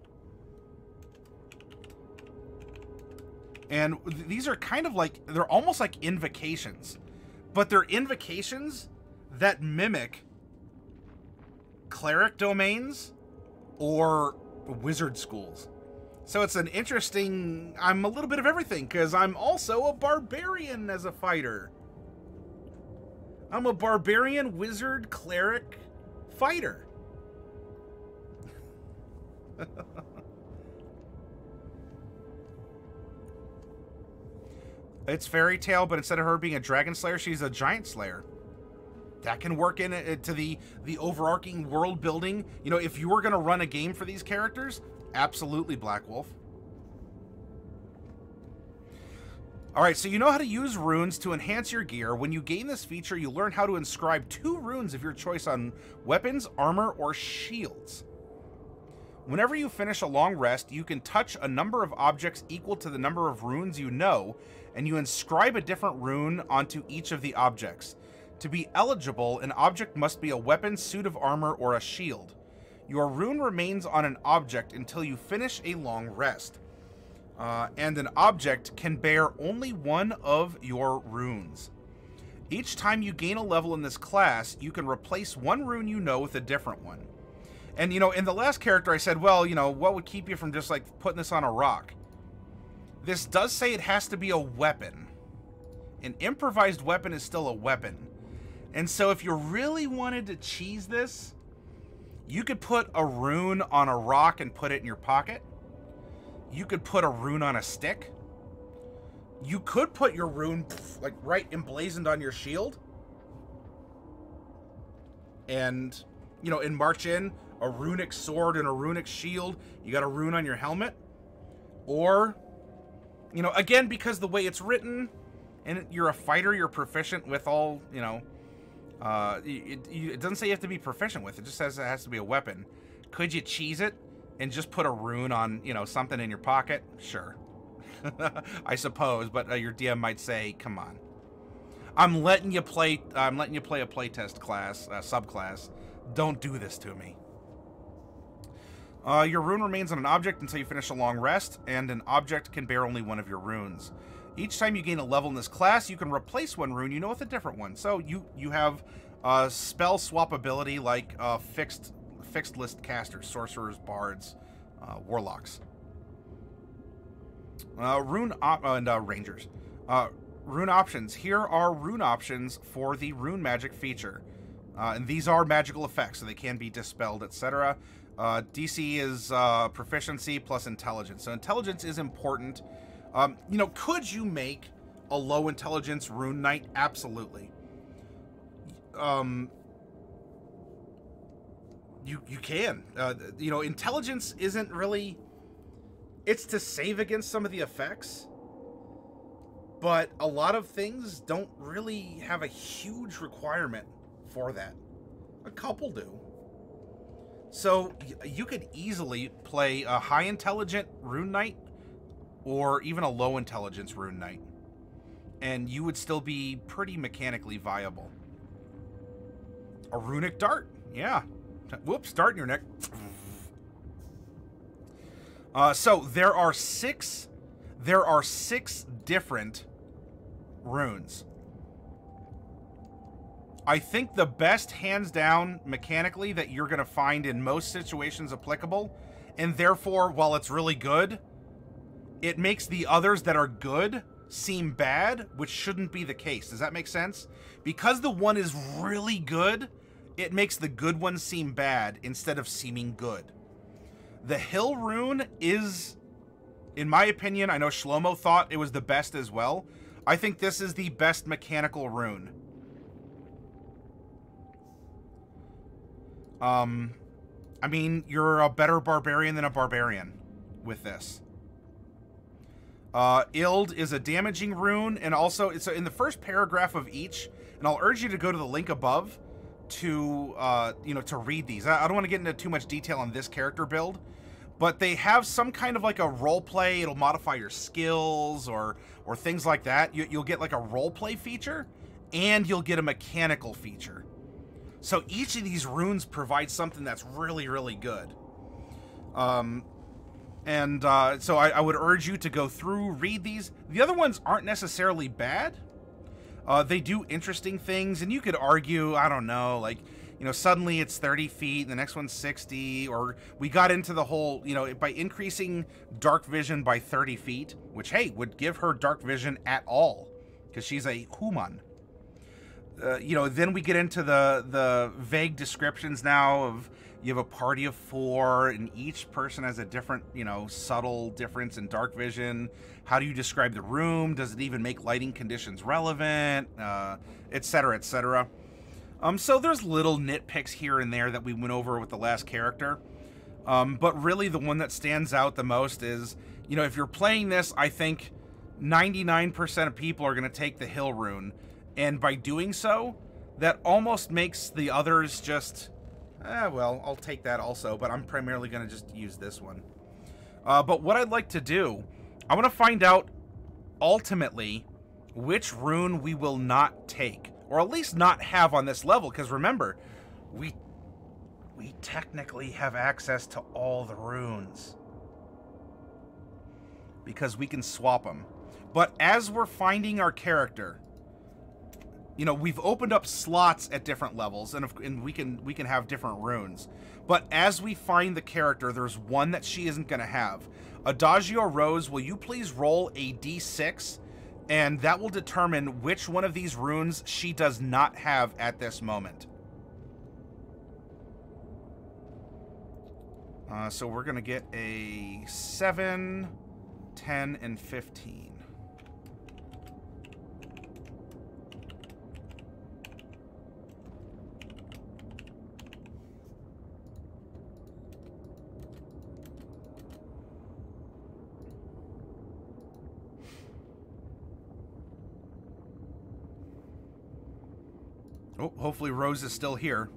A: And these are kind of like, they're almost like invocations. But they're invocations that mimic cleric domains or wizard schools. So it's an interesting, I'm a little bit of everything, because I'm also a barbarian as a fighter. I'm a barbarian, wizard, cleric, fighter. It's fairy tale, but instead of her being a dragon slayer, she's a giant slayer. That can work into the overarching world building. You know, if you were going to run a game for these characters, absolutely, Black Wolf. All right, so you know how to use runes to enhance your gear. When you gain this feature, you learn how to inscribe 2 runes of your choice on weapons, armor, or shields. Whenever you finish a long rest, you can touch a number of objects equal to the number of runes you know, and you inscribe a different rune onto each of the objects. To be eligible, an object must be a weapon, suit of armor, or a shield. Your rune remains on an object until you finish a long rest. And an object can bear only one of your runes. Each time you gain a level in this class, you can replace one rune you know with a different one. And, you know, in the last character I said, well, you know, what would keep you from just, like, putting this on a rock? This does say it has to be a weapon. An improvised weapon is still a weapon. And so if you really wanted to cheese this, you could put a rune on a rock and put it in your pocket. You could put a rune on a stick. You could put your rune, like, right emblazoned on your shield. And, you know, and march in a runic sword and a runic shield. You got a rune on your helmet. Or, you know, again, because the way it's written, and you're a fighter, you're proficient with all, you know, it doesn't say you have to be proficient with it. It just says it has to be a weapon. Could you cheese it and just put a rune on, you know, something in your pocket? Sure. I suppose, but your DM might say, come on. I'm letting you play a playtest class, subclass. Don't do this to me. Your rune remains on an object until you finish a long rest, and an object can bear only one of your runes. Each time you gain a level in this class, you can replace one rune you know with a different one. So you have spell swap ability like fixed list casters, sorcerers, bards, warlocks. Rangers. Rune options. Here are rune options for the rune magic feature. And these are magical effects, so they can be dispelled, etc. DC is proficiency plus intelligence. So intelligence is important. You know, could you make a low intelligence rune knight? Absolutely. You can. You know, intelligence isn't really... It's to save against some of the effects. But a lot of things don't really have a huge requirement for that. A couple do. So you could easily play a high intelligent rune knight or even a low intelligence rune knight, and you would still be pretty mechanically viable. A runic dart, yeah. Whoops, dart in your neck. So there are six different runes. I think the best, hands down, mechanically, that you're going to find in most situations applicable, and therefore, while it's really good, it makes the others that are good seem bad, which shouldn't be the case. Does that make sense? Because the one is really good, it makes the good one seem bad instead of seeming good. The Hill rune is, in my opinion, I know Shlomo thought it was the best as well. I think this is the best mechanical rune. I mean, you're a better barbarian than a barbarian with this. Ild is a damaging rune, and also it's in the first paragraph of each, and I'll urge you to go to the link above to, you know, to read these. I don't want to get into too much detail on this character build, but they have some kind of like a role play. It'll modify your skills or things like that. You'll get like a role play feature, and you'll get a mechanical feature. So each of these runes provides something that's really, really good. So I would urge you to go through, read these. The other ones aren't necessarily bad. They do interesting things, and you could argue, I don't know, like, you know, suddenly it's 30 feet, and the next one's 60, or we got into the whole, you know, by increasing dark vision by 30 feet, which, hey, would give her dark vision at all, because she's a human. You know, then we get into the vague descriptions now of, you have a party of 4, and each person has a different, you know, subtle difference in dark vision. How do you describe the room? Does it even make lighting conditions relevant? Etc., etc. So there's little nitpicks here and there that we went over with the last character. But really the one that stands out the most is, you know, if you're playing this, I think 99% of people are going to take the Hill rune. And by doing so, that almost makes the others just Well, I'll take that also, but I'm primarily going to just use this one. But what I'd like to do, I want to find out, ultimately, which rune we will not take. Or at least not have on this level, because remember, we technically have access to all the runes. Because we can swap them. But as we're finding our character, you know, we've opened up slots at different levels, and we can have different runes. But as we find the character, there's one that she isn't going to have. Adagio Rose, will you please roll a d6, and that will determine which one of these runes she does not have at this moment. So we're going to get a 7, 10, and 15. Oh, hopefully Rose is still here.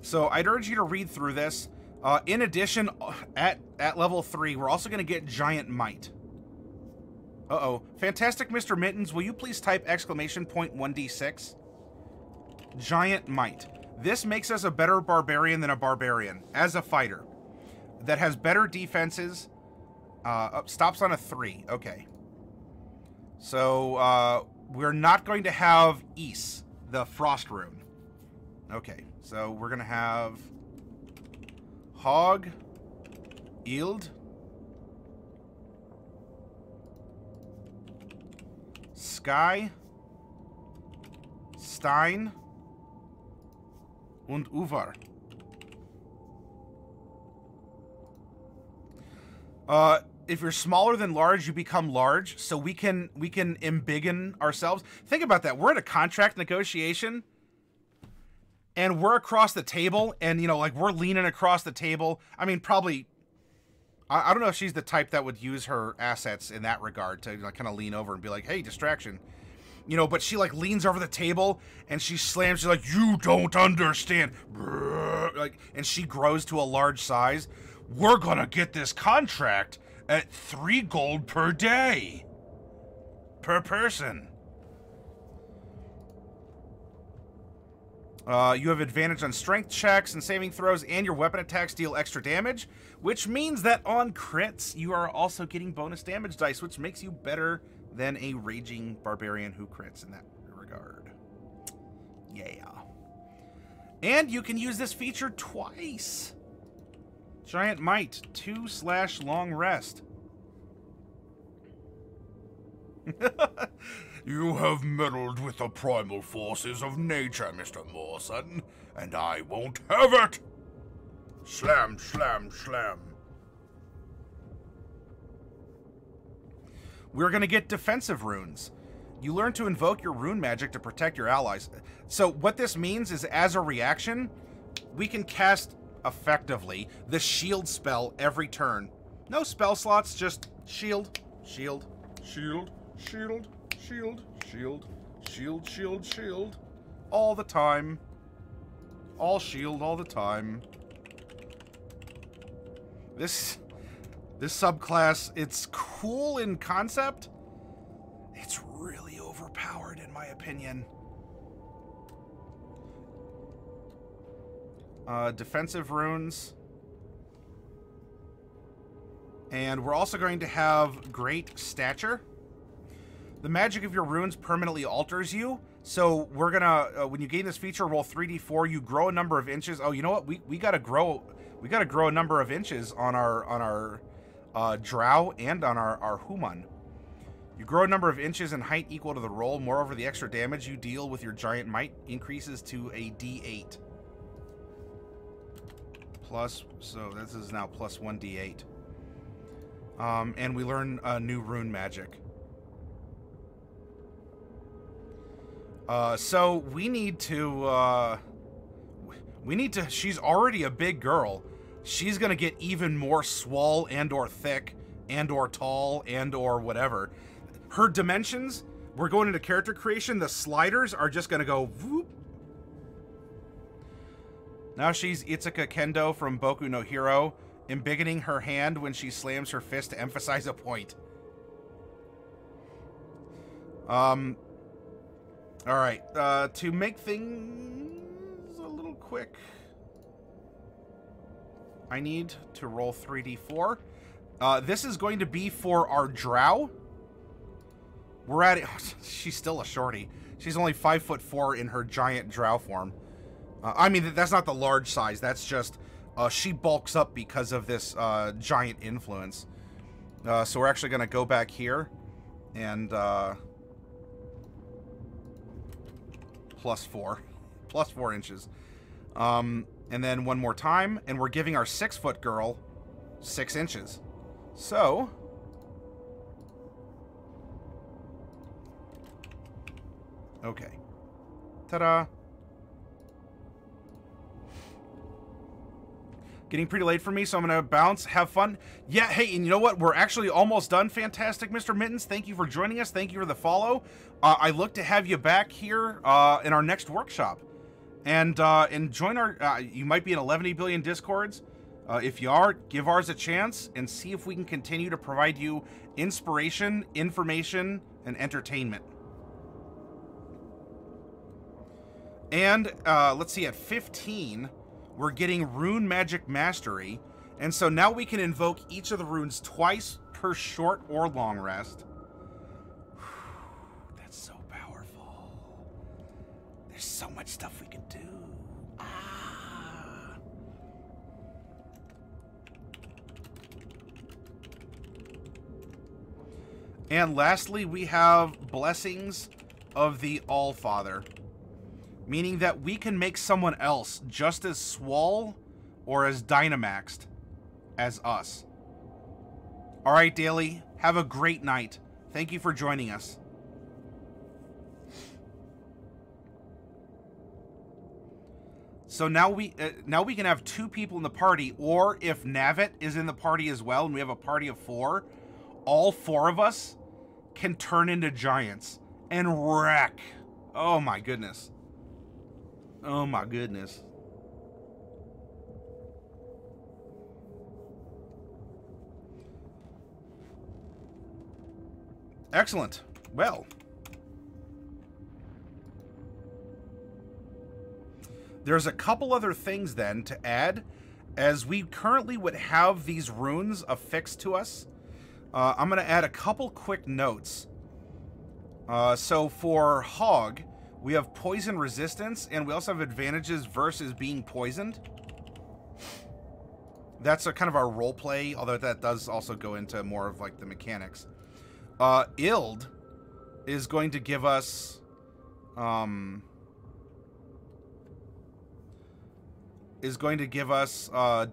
A: So I'd urge you to read through this. In addition, at level 3, we're also going to get Giant Might. Uh-oh. Fantastic Mr. Mittens, will you please type exclamation point 1d6? Giant Might. This makes us a better barbarian than a barbarian, as a fighter. That has better defenses. Stops on a 3. Okay. So, we're not going to have Ys, the Frost rune. Okay, so we're going to have Hog, Ild, Sky, Stein, und Uvar. If you're smaller than large, you become large, so we can embiggen ourselves. Think about that. We're at a contract negotiation, and we're across the table, and, you know, like, we're leaning across the table. I mean, probably, I don't know if she's the type that would use her assets in that regard to, like, kind of lean over and be like, hey, distraction. You know, but she, like, leans over the table, and she slams, she's like, you don't understand. Like, and she grows to a large size. We're gonna get this contract at 3 gold per day. Per person. You have advantage on strength checks and saving throws, and your weapon attacks deal extra damage, which means that on crits, you are also getting bonus damage dice, which makes you better than a raging barbarian who crits in that regard. Yeah. And you can use this feature twice. Giant Might, 2/long rest.
B: You have meddled with the primal forces of nature, Mr. Mawson, and I won't have it! Slam, slam, slam.
A: We're going to get defensive runes. You learn to invoke your rune magic to protect your allies. So what this means is, as a reaction, we can cast, effectively, the shield spell every turn. No spell slots, just shield, shield, shield, shield, shield, shield, shield, shield, shield. All the time. All shield all the time. This subclass, it's cool in concept. It's really overpowered, in my opinion. Defensive runes. And we're also going to have Great Stature. The magic of your runes permanently alters you. So we're gonna, when you gain this feature, roll 3d4. You grow a number of inches. Oh, you know what? We gotta grow a number of inches on our drow and on our human. You grow a number of inches in height equal to the roll. Moreover, the extra damage you deal with your giant might increases to a d8. Plus, so this is now plus 1d8. And we learn a new rune magic. So we need to, she's already a big girl. She's gonna get even more swole and or thick and or tall and or whatever. Her dimensions, we're going into character creation, the sliders are just gonna go whoop, Now she's Itsuka Kendo from Boku no Hero, embiggening her hand when she slams her fist to emphasize a point. Alright, to make things a little quick, I need to roll 3d4. This is going to be for our drow. We're at it. She's still a shorty. She's only 5'4" in her giant drow form. I mean, that's not the large size. That's just, she bulks up because of this giant influence. So we're actually going to go back here and plus 4 inches. And then one more time, and we're giving our 6-foot girl 6 inches. So okay. Ta-da. Getting pretty late for me, so I'm going to bounce. Have fun. Yeah, hey, and you know what? We're actually almost done. Fantastic, Mr. Mittens. Thank you for joining us. Thank you for the follow. I look to have you back here in our next workshop. And join our... you might be in 11 billion Discords. If you are, give ours a chance and see if we can continue to provide you inspiration, information, and entertainment. And let's see, at 15... we're getting Rune Magic Mastery, and so now we can invoke each of the runes twice per short or long rest. That's so powerful. There's so much stuff we can do. Ah. And lastly, we have Blessings of the Allfather. Meaning that we can make someone else just as swole or as dynamaxed as us. Alright, Daily. Have a great night. Thank you for joining us. So now we can have 2 people in the party, or if Navit is in the party as well, and we have a party of 4, all 4 of us can turn into giants and wreck. Oh my goodness. Oh my goodness. Excellent. Well, there's a couple other things then to add, as we currently would have these runes affixed to us. I'm going to add a couple quick notes. So for Hog, we have poison resistance, and we also have advantages versus being poisoned. That's a kind of our role play, although that does also go into more of like the mechanics. Ild is going to give us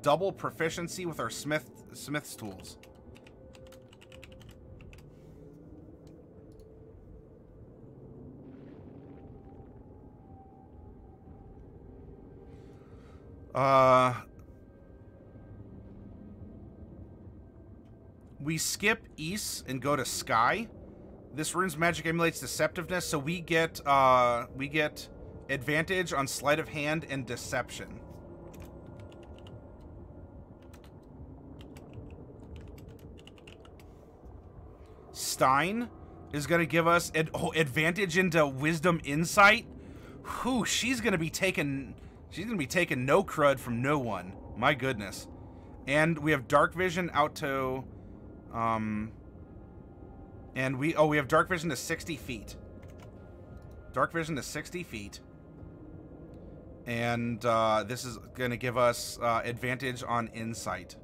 A: double proficiency with our smith's tools. We skip East and go to Sky. This rune's magic emulates deceptiveness, so we get advantage on sleight of hand and deception. Stein is going to give us advantage into wisdom insight. Whew, she's going to be taking no crud from no one. My goodness. And we have dark vision out to and we have dark vision to 60 feet. Dark vision to 60 feet. And this is going to give us advantage on insight.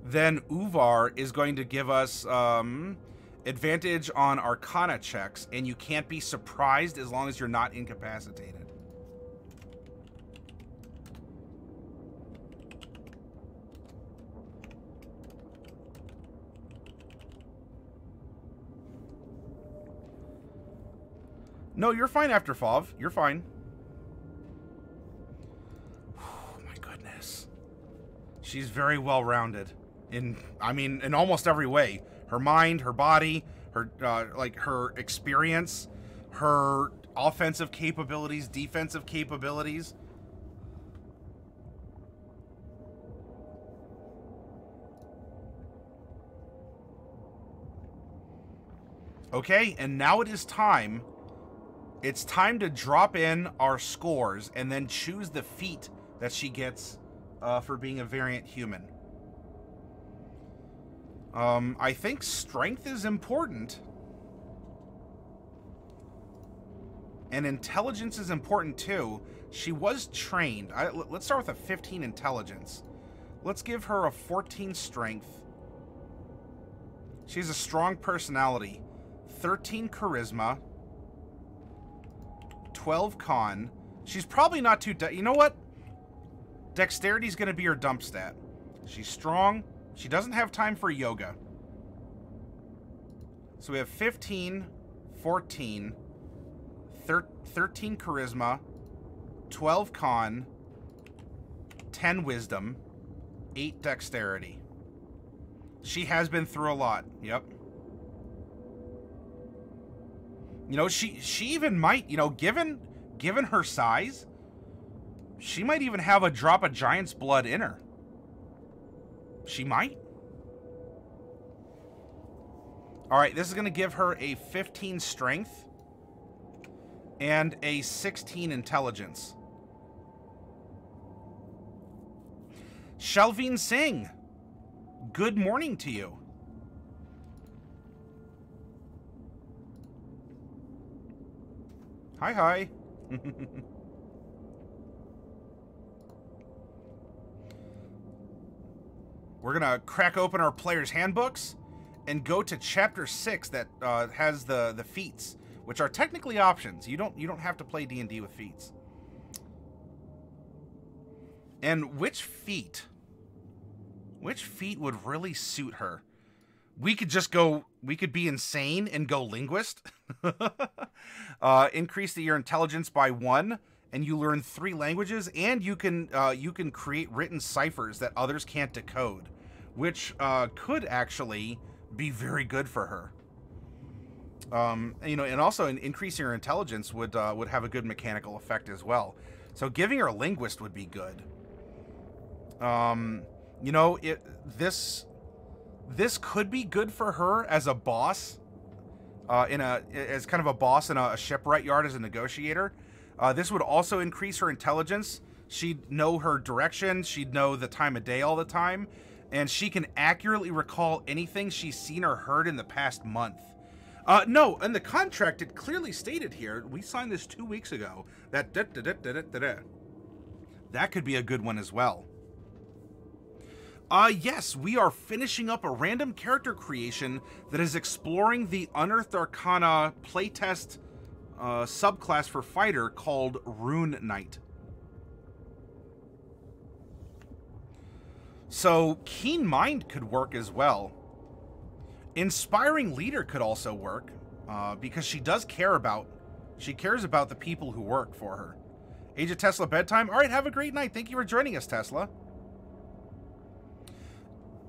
A: Then Uvar is going to give us advantage on Arcana checks, and you can't be surprised as long as you're not incapacitated. No, you're fine after Fov. You're fine. Oh my goodness. She's very well-rounded in almost every way. Her mind, her body, her like her experience, her offensive capabilities, defensive capabilities. Okay, and now it is time. It's time to drop in our scores and then choose the feat that she gets for being a variant human. I think strength is important. And intelligence is important too. She was trained. Let's start with a 15 intelligence. Let's give her a 14 strength. She has a strong personality. 13 charisma. 12 con. She's probably not too... You know what? Dexterity's going to be her dump stat. She's strong. She doesn't have time for yoga. So we have 15, 14, 13 charisma, 12 con, 10 wisdom, 8 dexterity. She has been through a lot. Yep. You know, she even might, you know, given her size, she might even have a drop of giant's blood in her. She might. All right, this is going to give her a 15 strength and a 16 intelligence. Shelveen Singh, good morning to you. Hi, hi. We're going to crack open our player's handbooks and go to chapter 6 that has the feats, which are technically options. You don't have to play D&D with feats. And which feat would really suit her? We could just go, we could be insane and go linguist. Increase your intelligence by 1, and you learn 3 languages, and you can create written ciphers that others can't decode, which could actually be very good for her. You know, and also increasing her intelligence would have a good mechanical effect as well. So giving her a linguist would be good. You know, this could be good for her as a boss, as kind of a boss in a shipwright yard as a negotiator. This would also increase her intelligence. She'd know her direction. She'd know the time of day all the time. And she can accurately recall anything she's seen or heard in the past month. No, in the contract, it clearly stated here, we signed this 2 weeks ago, that that could be a good one as well. Yes, we are finishing up a random character creation that is exploring the Unearthed Arcana playtest subclass for fighter called Rune Knight. So, Keen Mind could work as well. Inspiring Leader could also work, because she cares about the people who work for her. Age of Tesla bedtime. All right, have a great night. Thank you for joining us, Tesla.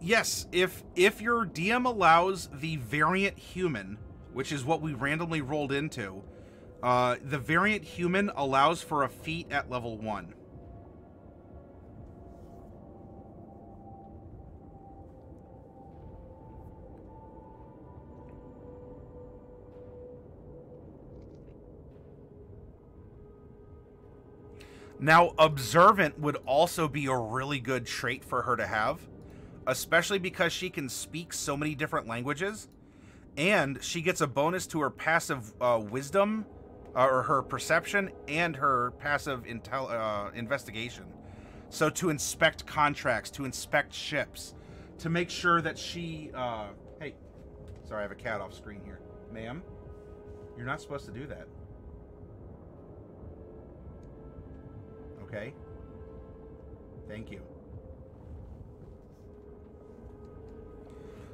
A: Yes, if your DM allows the variant human, which is what we randomly rolled into, the variant human allows for a feat at level 1. Now, Observant would also be a really good trait for her to have, especially because she can speak so many different languages, and she gets a bonus to her passive wisdom, or her perception, and her passive investigation. So to inspect contracts, to inspect ships, to make sure that she... hey, sorry, I have a cat off screen here. Ma'am, you're not supposed to do that. Okay. Thank you.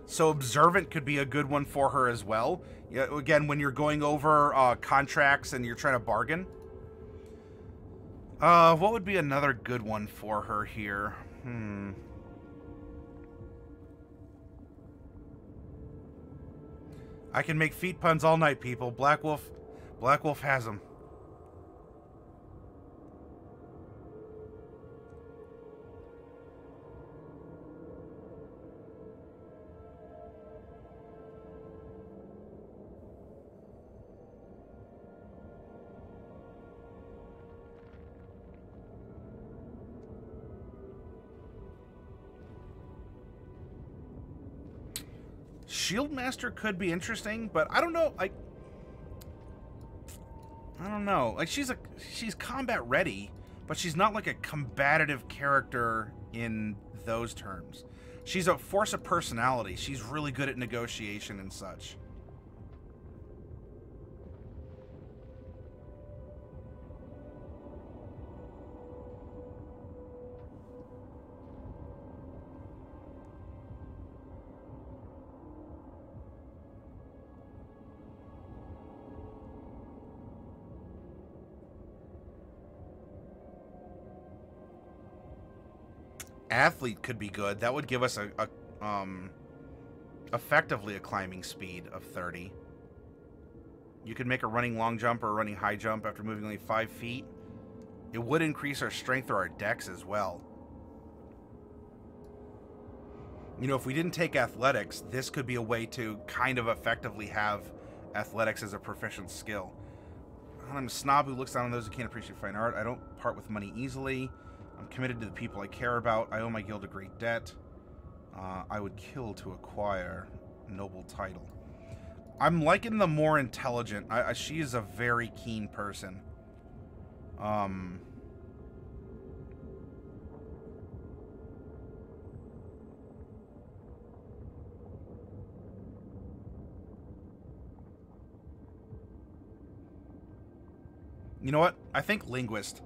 A: So Observant could be a good one for her as well. Yeah, again, when you're going over contracts and you're trying to bargain. What would be another good one for her here? I can make feet puns all night, people. Black Wolf has them. Shieldmaster could be interesting, but I don't know. Like, I don't know. Like, she's combat ready, but she's not like a combative character in those terms. She's a force of personality. She's really good at negotiation and such. Athlete could be good. That would give us effectively a climbing speed of 30. You could make a running long jump or a running high jump after moving only 5 feet. It would increase our strength or our dex as well. You know, if we didn't take athletics, this could be a way to kind of effectively have athletics as a proficient skill. I'm a snob who looks down on those who can't appreciate fine art. I don't part with money easily. I'm committed to the people I care about. I owe my guild a great debt. I would kill to acquire noble title. I'm liking the more intelligent. She is a very keen person. You know what? I think linguist.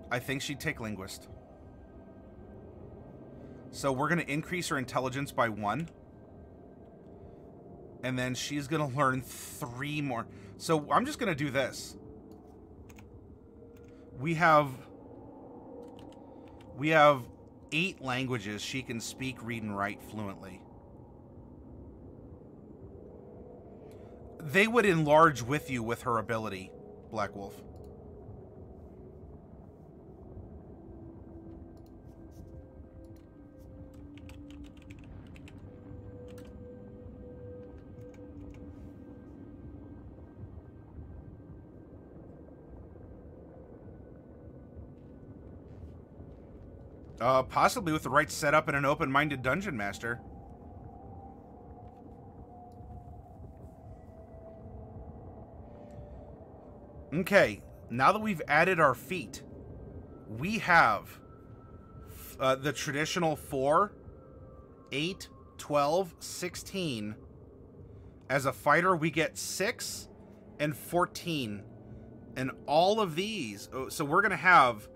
A: I think she'd take linguist. So we're going to increase her intelligence by 1. And then she's going to learn 3 more. So I'm just going to do this. We have 8 languages she can speak, read, and write fluently. They would enlarge with you with her ability, Black Wolf. Possibly with the right setup and an open-minded dungeon master. Okay, now that we've added our feat, we have the traditional 4, 8, 12, 16. As a fighter, we get 6 and 14. And all of these, so we're going to have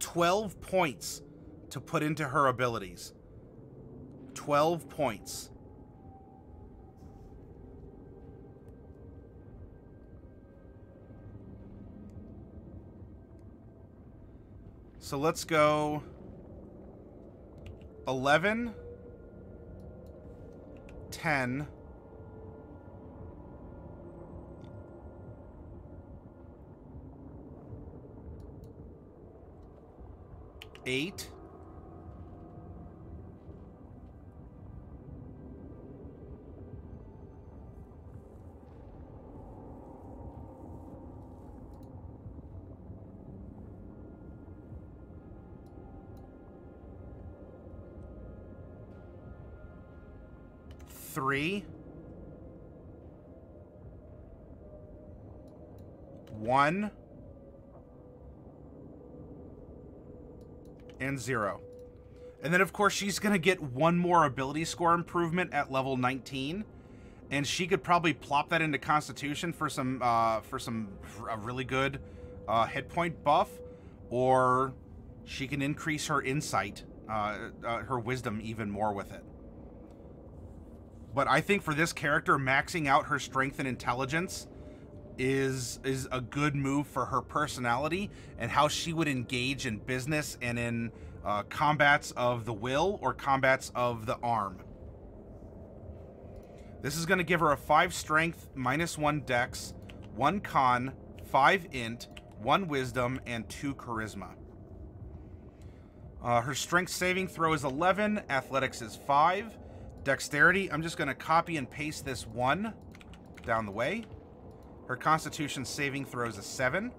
A: 12 points to put into her abilities. 12 points. So let's go 11, 10, 8, 3, 1, and 0. And then, of course, she's going to get 1 more ability score improvement at level 19. And she could probably plop that into Constitution for some really good hit point buff. Or she can increase her insight, her wisdom even more with it. But I think for this character, maxing out her strength and intelligence is a good move for her personality and how she would engage in business and in combats of the will or combats of the arm. This is going to give her a 5 strength, -1 dex, 1 con, 5 int, 1 wisdom, and 2 charisma. Her strength saving throw is 11, athletics is 5, dexterity, I'm just going to copy and paste this 1 down the way. Her constitution saving throw is a 7.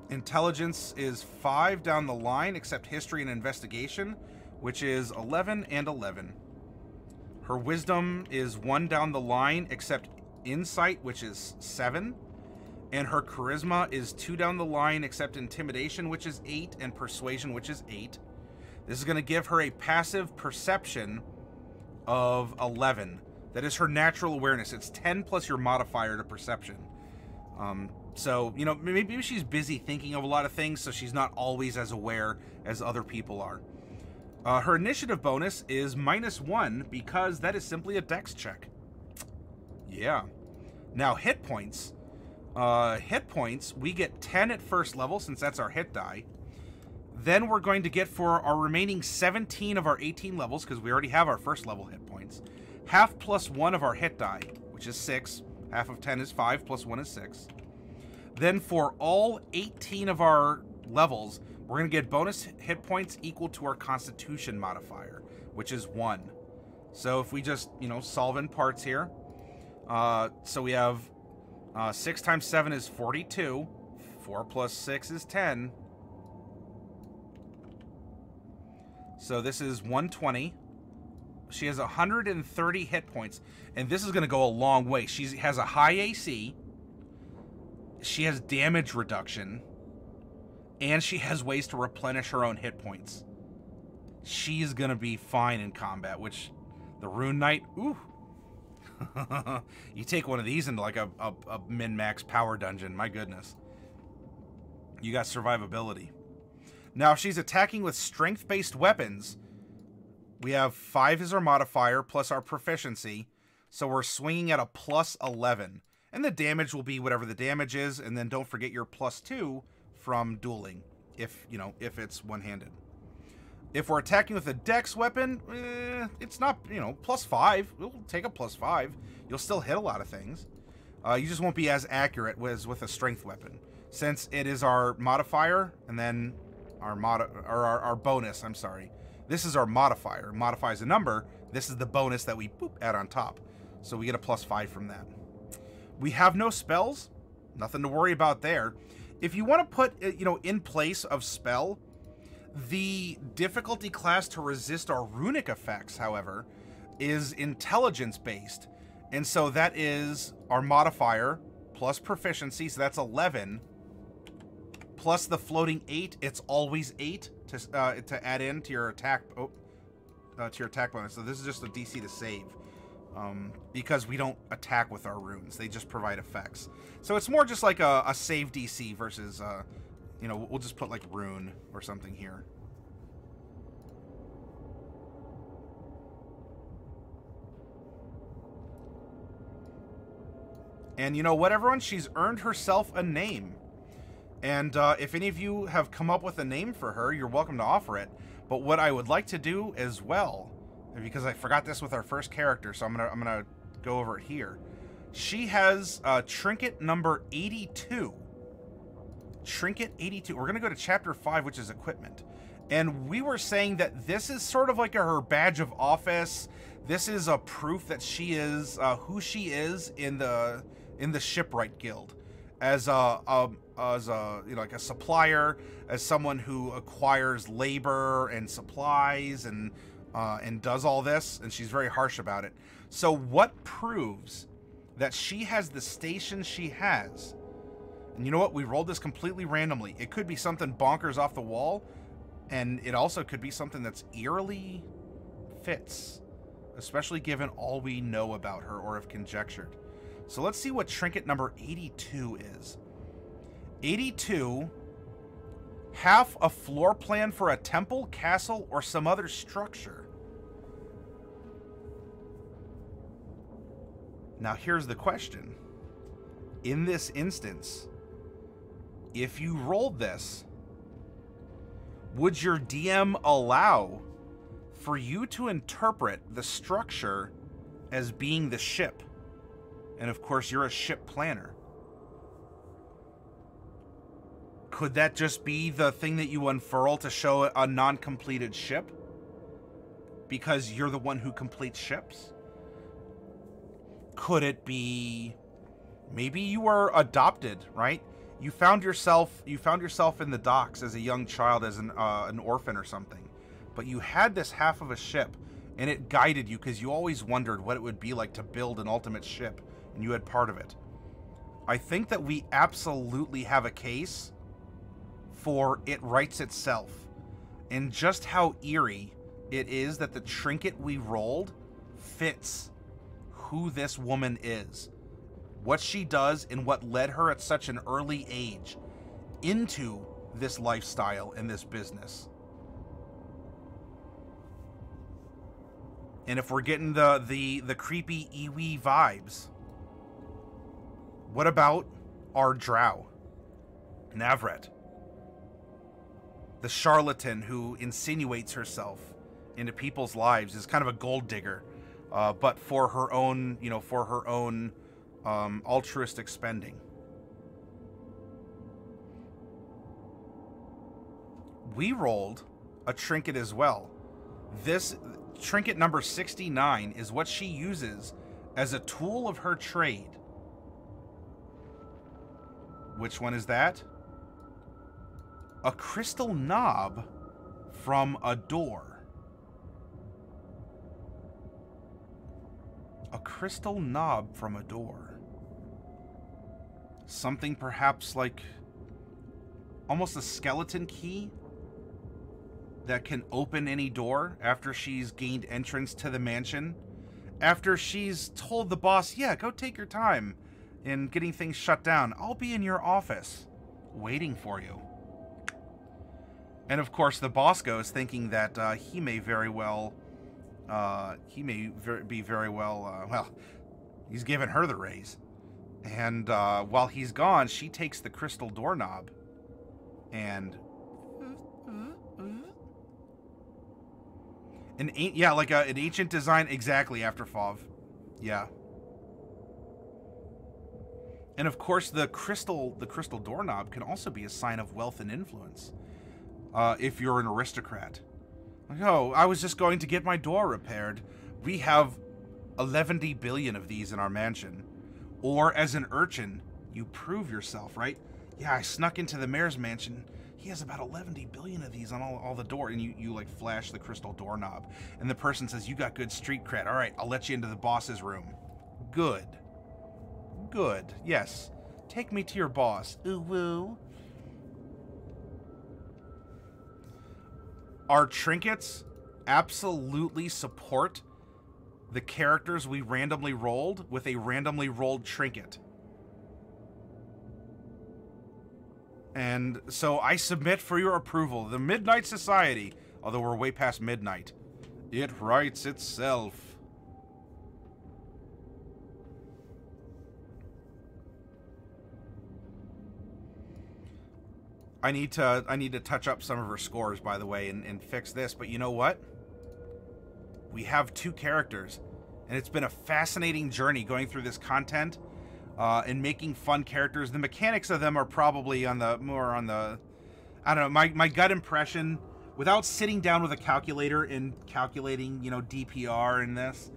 A: Intelligence is 5 down the line, except history and investigation, which is 11 and 11. Her wisdom is 1 down the line, except insight, which is 7. And her charisma is 2 down the line, except intimidation, which is 8, and persuasion, which is 8. This is going to give her a passive perception of 11. That is her natural awareness. It's 10 plus your modifier to perception. So, you know, maybe she's busy thinking of a lot of things, so she's not always as aware as other people are. Her initiative bonus is -1 because that is simply a dex check. Yeah. Now, hit points. We get 10 at first level, since that's our hit die. Then we're going to get, for our remaining 17 of our 18 levels, because we already have our first level hit points, half plus 1 of our hit die, which is 6. Half of 10 is 5, plus 1 is 6. Then for all 18 of our levels, we're going to get bonus hit points equal to our constitution modifier, which is 1. So if we just, you know, solve in parts here. So we have 6 times 7 is 42. 4 plus 6 is 10. So this is 120. She has 130 hit points, and this is going to go a long way. She has a high AC. She has damage reduction, and she has ways to replenish her own hit points. She's going to be fine in combat, which the Rune Knight, ooh. You take one of these into like a min-max power dungeon, my goodness. You got survivability. Now, if she's attacking with strength-based weapons, we have 5 as our modifier plus our proficiency, so we're swinging at a plus 11. And the damage will be whatever the damage is, and then don't forget your +2 from dueling, if it's one-handed. If we're attacking with a dex weapon, it's not, +5. We'll take a +5. You'll still hit a lot of things. You just won't be as accurate as with a strength weapon, since it is our modifier, and then our bonus, I'm sorry. This is our modifier. Modifies a number. This is the bonus that we add on top. So we get a +5 from that. We have no spells. Nothing to worry about there. If you want to put, in place of spell, the difficulty class to resist our runic effects, however, is intelligence-based. And so that is our modifier plus proficiency, so that's 11. Plus the floating 8, it's always 8 to add in to your attack bonus. So this is just a DC to save, because we don't attack with our runes; they just provide effects. So it's more just like a save DC versus, we'll just put like rune or something here. And you know what, everyone? She's earned herself a name. And if any of you have come up with a name for her, you're welcome to offer it. But what I would like to do as well, because I forgot this with our first character, so I'm gonna go over it here. She has trinket number 82. Trinket 82. We're gonna go to chapter 5, which is equipment. And we were saying that this is sort of like her badge of office. This is a proof that she is who she is in the Shipyard Guild, as like a supplier, as someone who acquires labor and supplies and does all this, and she's very harsh about it. So what proves that she has the station she has? And you know what? We rolled this completely randomly. It could be something bonkers off the wall, and it also could be something that's eerily fits, especially given all we know about her or have conjectured. So let's see what trinket number 82 is. 82, half a floor plan for a temple, castle, or some other structure. Now here's the question. In this instance, if you rolled this, would your DM allow for you to interpret the structure as being the ship. And of course, you're a ship planner. Could that just be the thing that you unfurl to show a non-completed ship? Because you're the one who completes ships? Could it be maybe you were adopted, right? You found yourself in the docks as a young child, as an orphan or something. But you had this half of a ship, and it guided you because you always wondered what it would be like to build an ultimate ship, and you had part of it. I think that we absolutely have a case for it writes itself, and just how eerie it is that the trinket we rolled fits who this woman is, what she does, and what led her at such an early age into this lifestyle and this business. And if we're getting the creepy Iwi vibes, what about our drow, Navret? The charlatan who insinuates herself into people's lives, is kind of a gold digger, but for her own, altruistic spending. We rolled a trinket as well. This trinket number 69 is what she uses as a tool of her trade. Which one is that? A crystal knob from a door. A crystal knob from a door. Something perhaps like almost a skeleton key that can open any door after she's gained entrance to the mansion. After she's told the boss, yeah, go take your time in getting things shut down. I'll be in your office waiting for you. And of course, the boss goes thinking that he may very well, he's given her the raise. And while he's gone, she takes the crystal doorknob and an ancient design, exactly after Fauve. Yeah. And of course, the crystal doorknob can also be a sign of wealth and influence. If you're an aristocrat. Like, oh, I was just going to get my door repaired. We have 11 billion of these in our mansion. Or as an urchin, you prove yourself, right? Yeah, I snuck into the mayor's mansion. He has about 11 billion of these on all the door. And you like flash the crystal doorknob. And the person says, you got good street cred. All right, I'll let you into the boss's room. Good. Good. Yes. Take me to your boss. Ooh woo. Our trinkets absolutely support the characters we randomly rolled with a randomly rolled trinket. And so I submit for your approval the Midnight Society, although we're way past midnight. It writes itself. I need to touch up some of her scores, by the way, and fix this. But you know what? We have 2 characters, and it's been a fascinating journey going through this content and making fun characters. The mechanics of them are probably more on the I don't know. My gut impression, without sitting down with a calculator and calculating, DPR in this,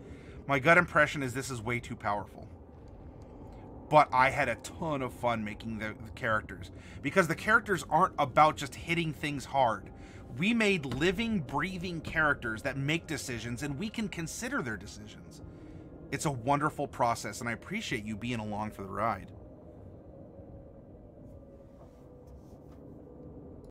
A: my gut impression is this is way too powerful. But I had a ton of fun making the characters, because the characters aren't about just hitting things hard. We made living, breathing characters that make decisions, and we can consider their decisions. It's a wonderful process, and I appreciate you being along for the ride.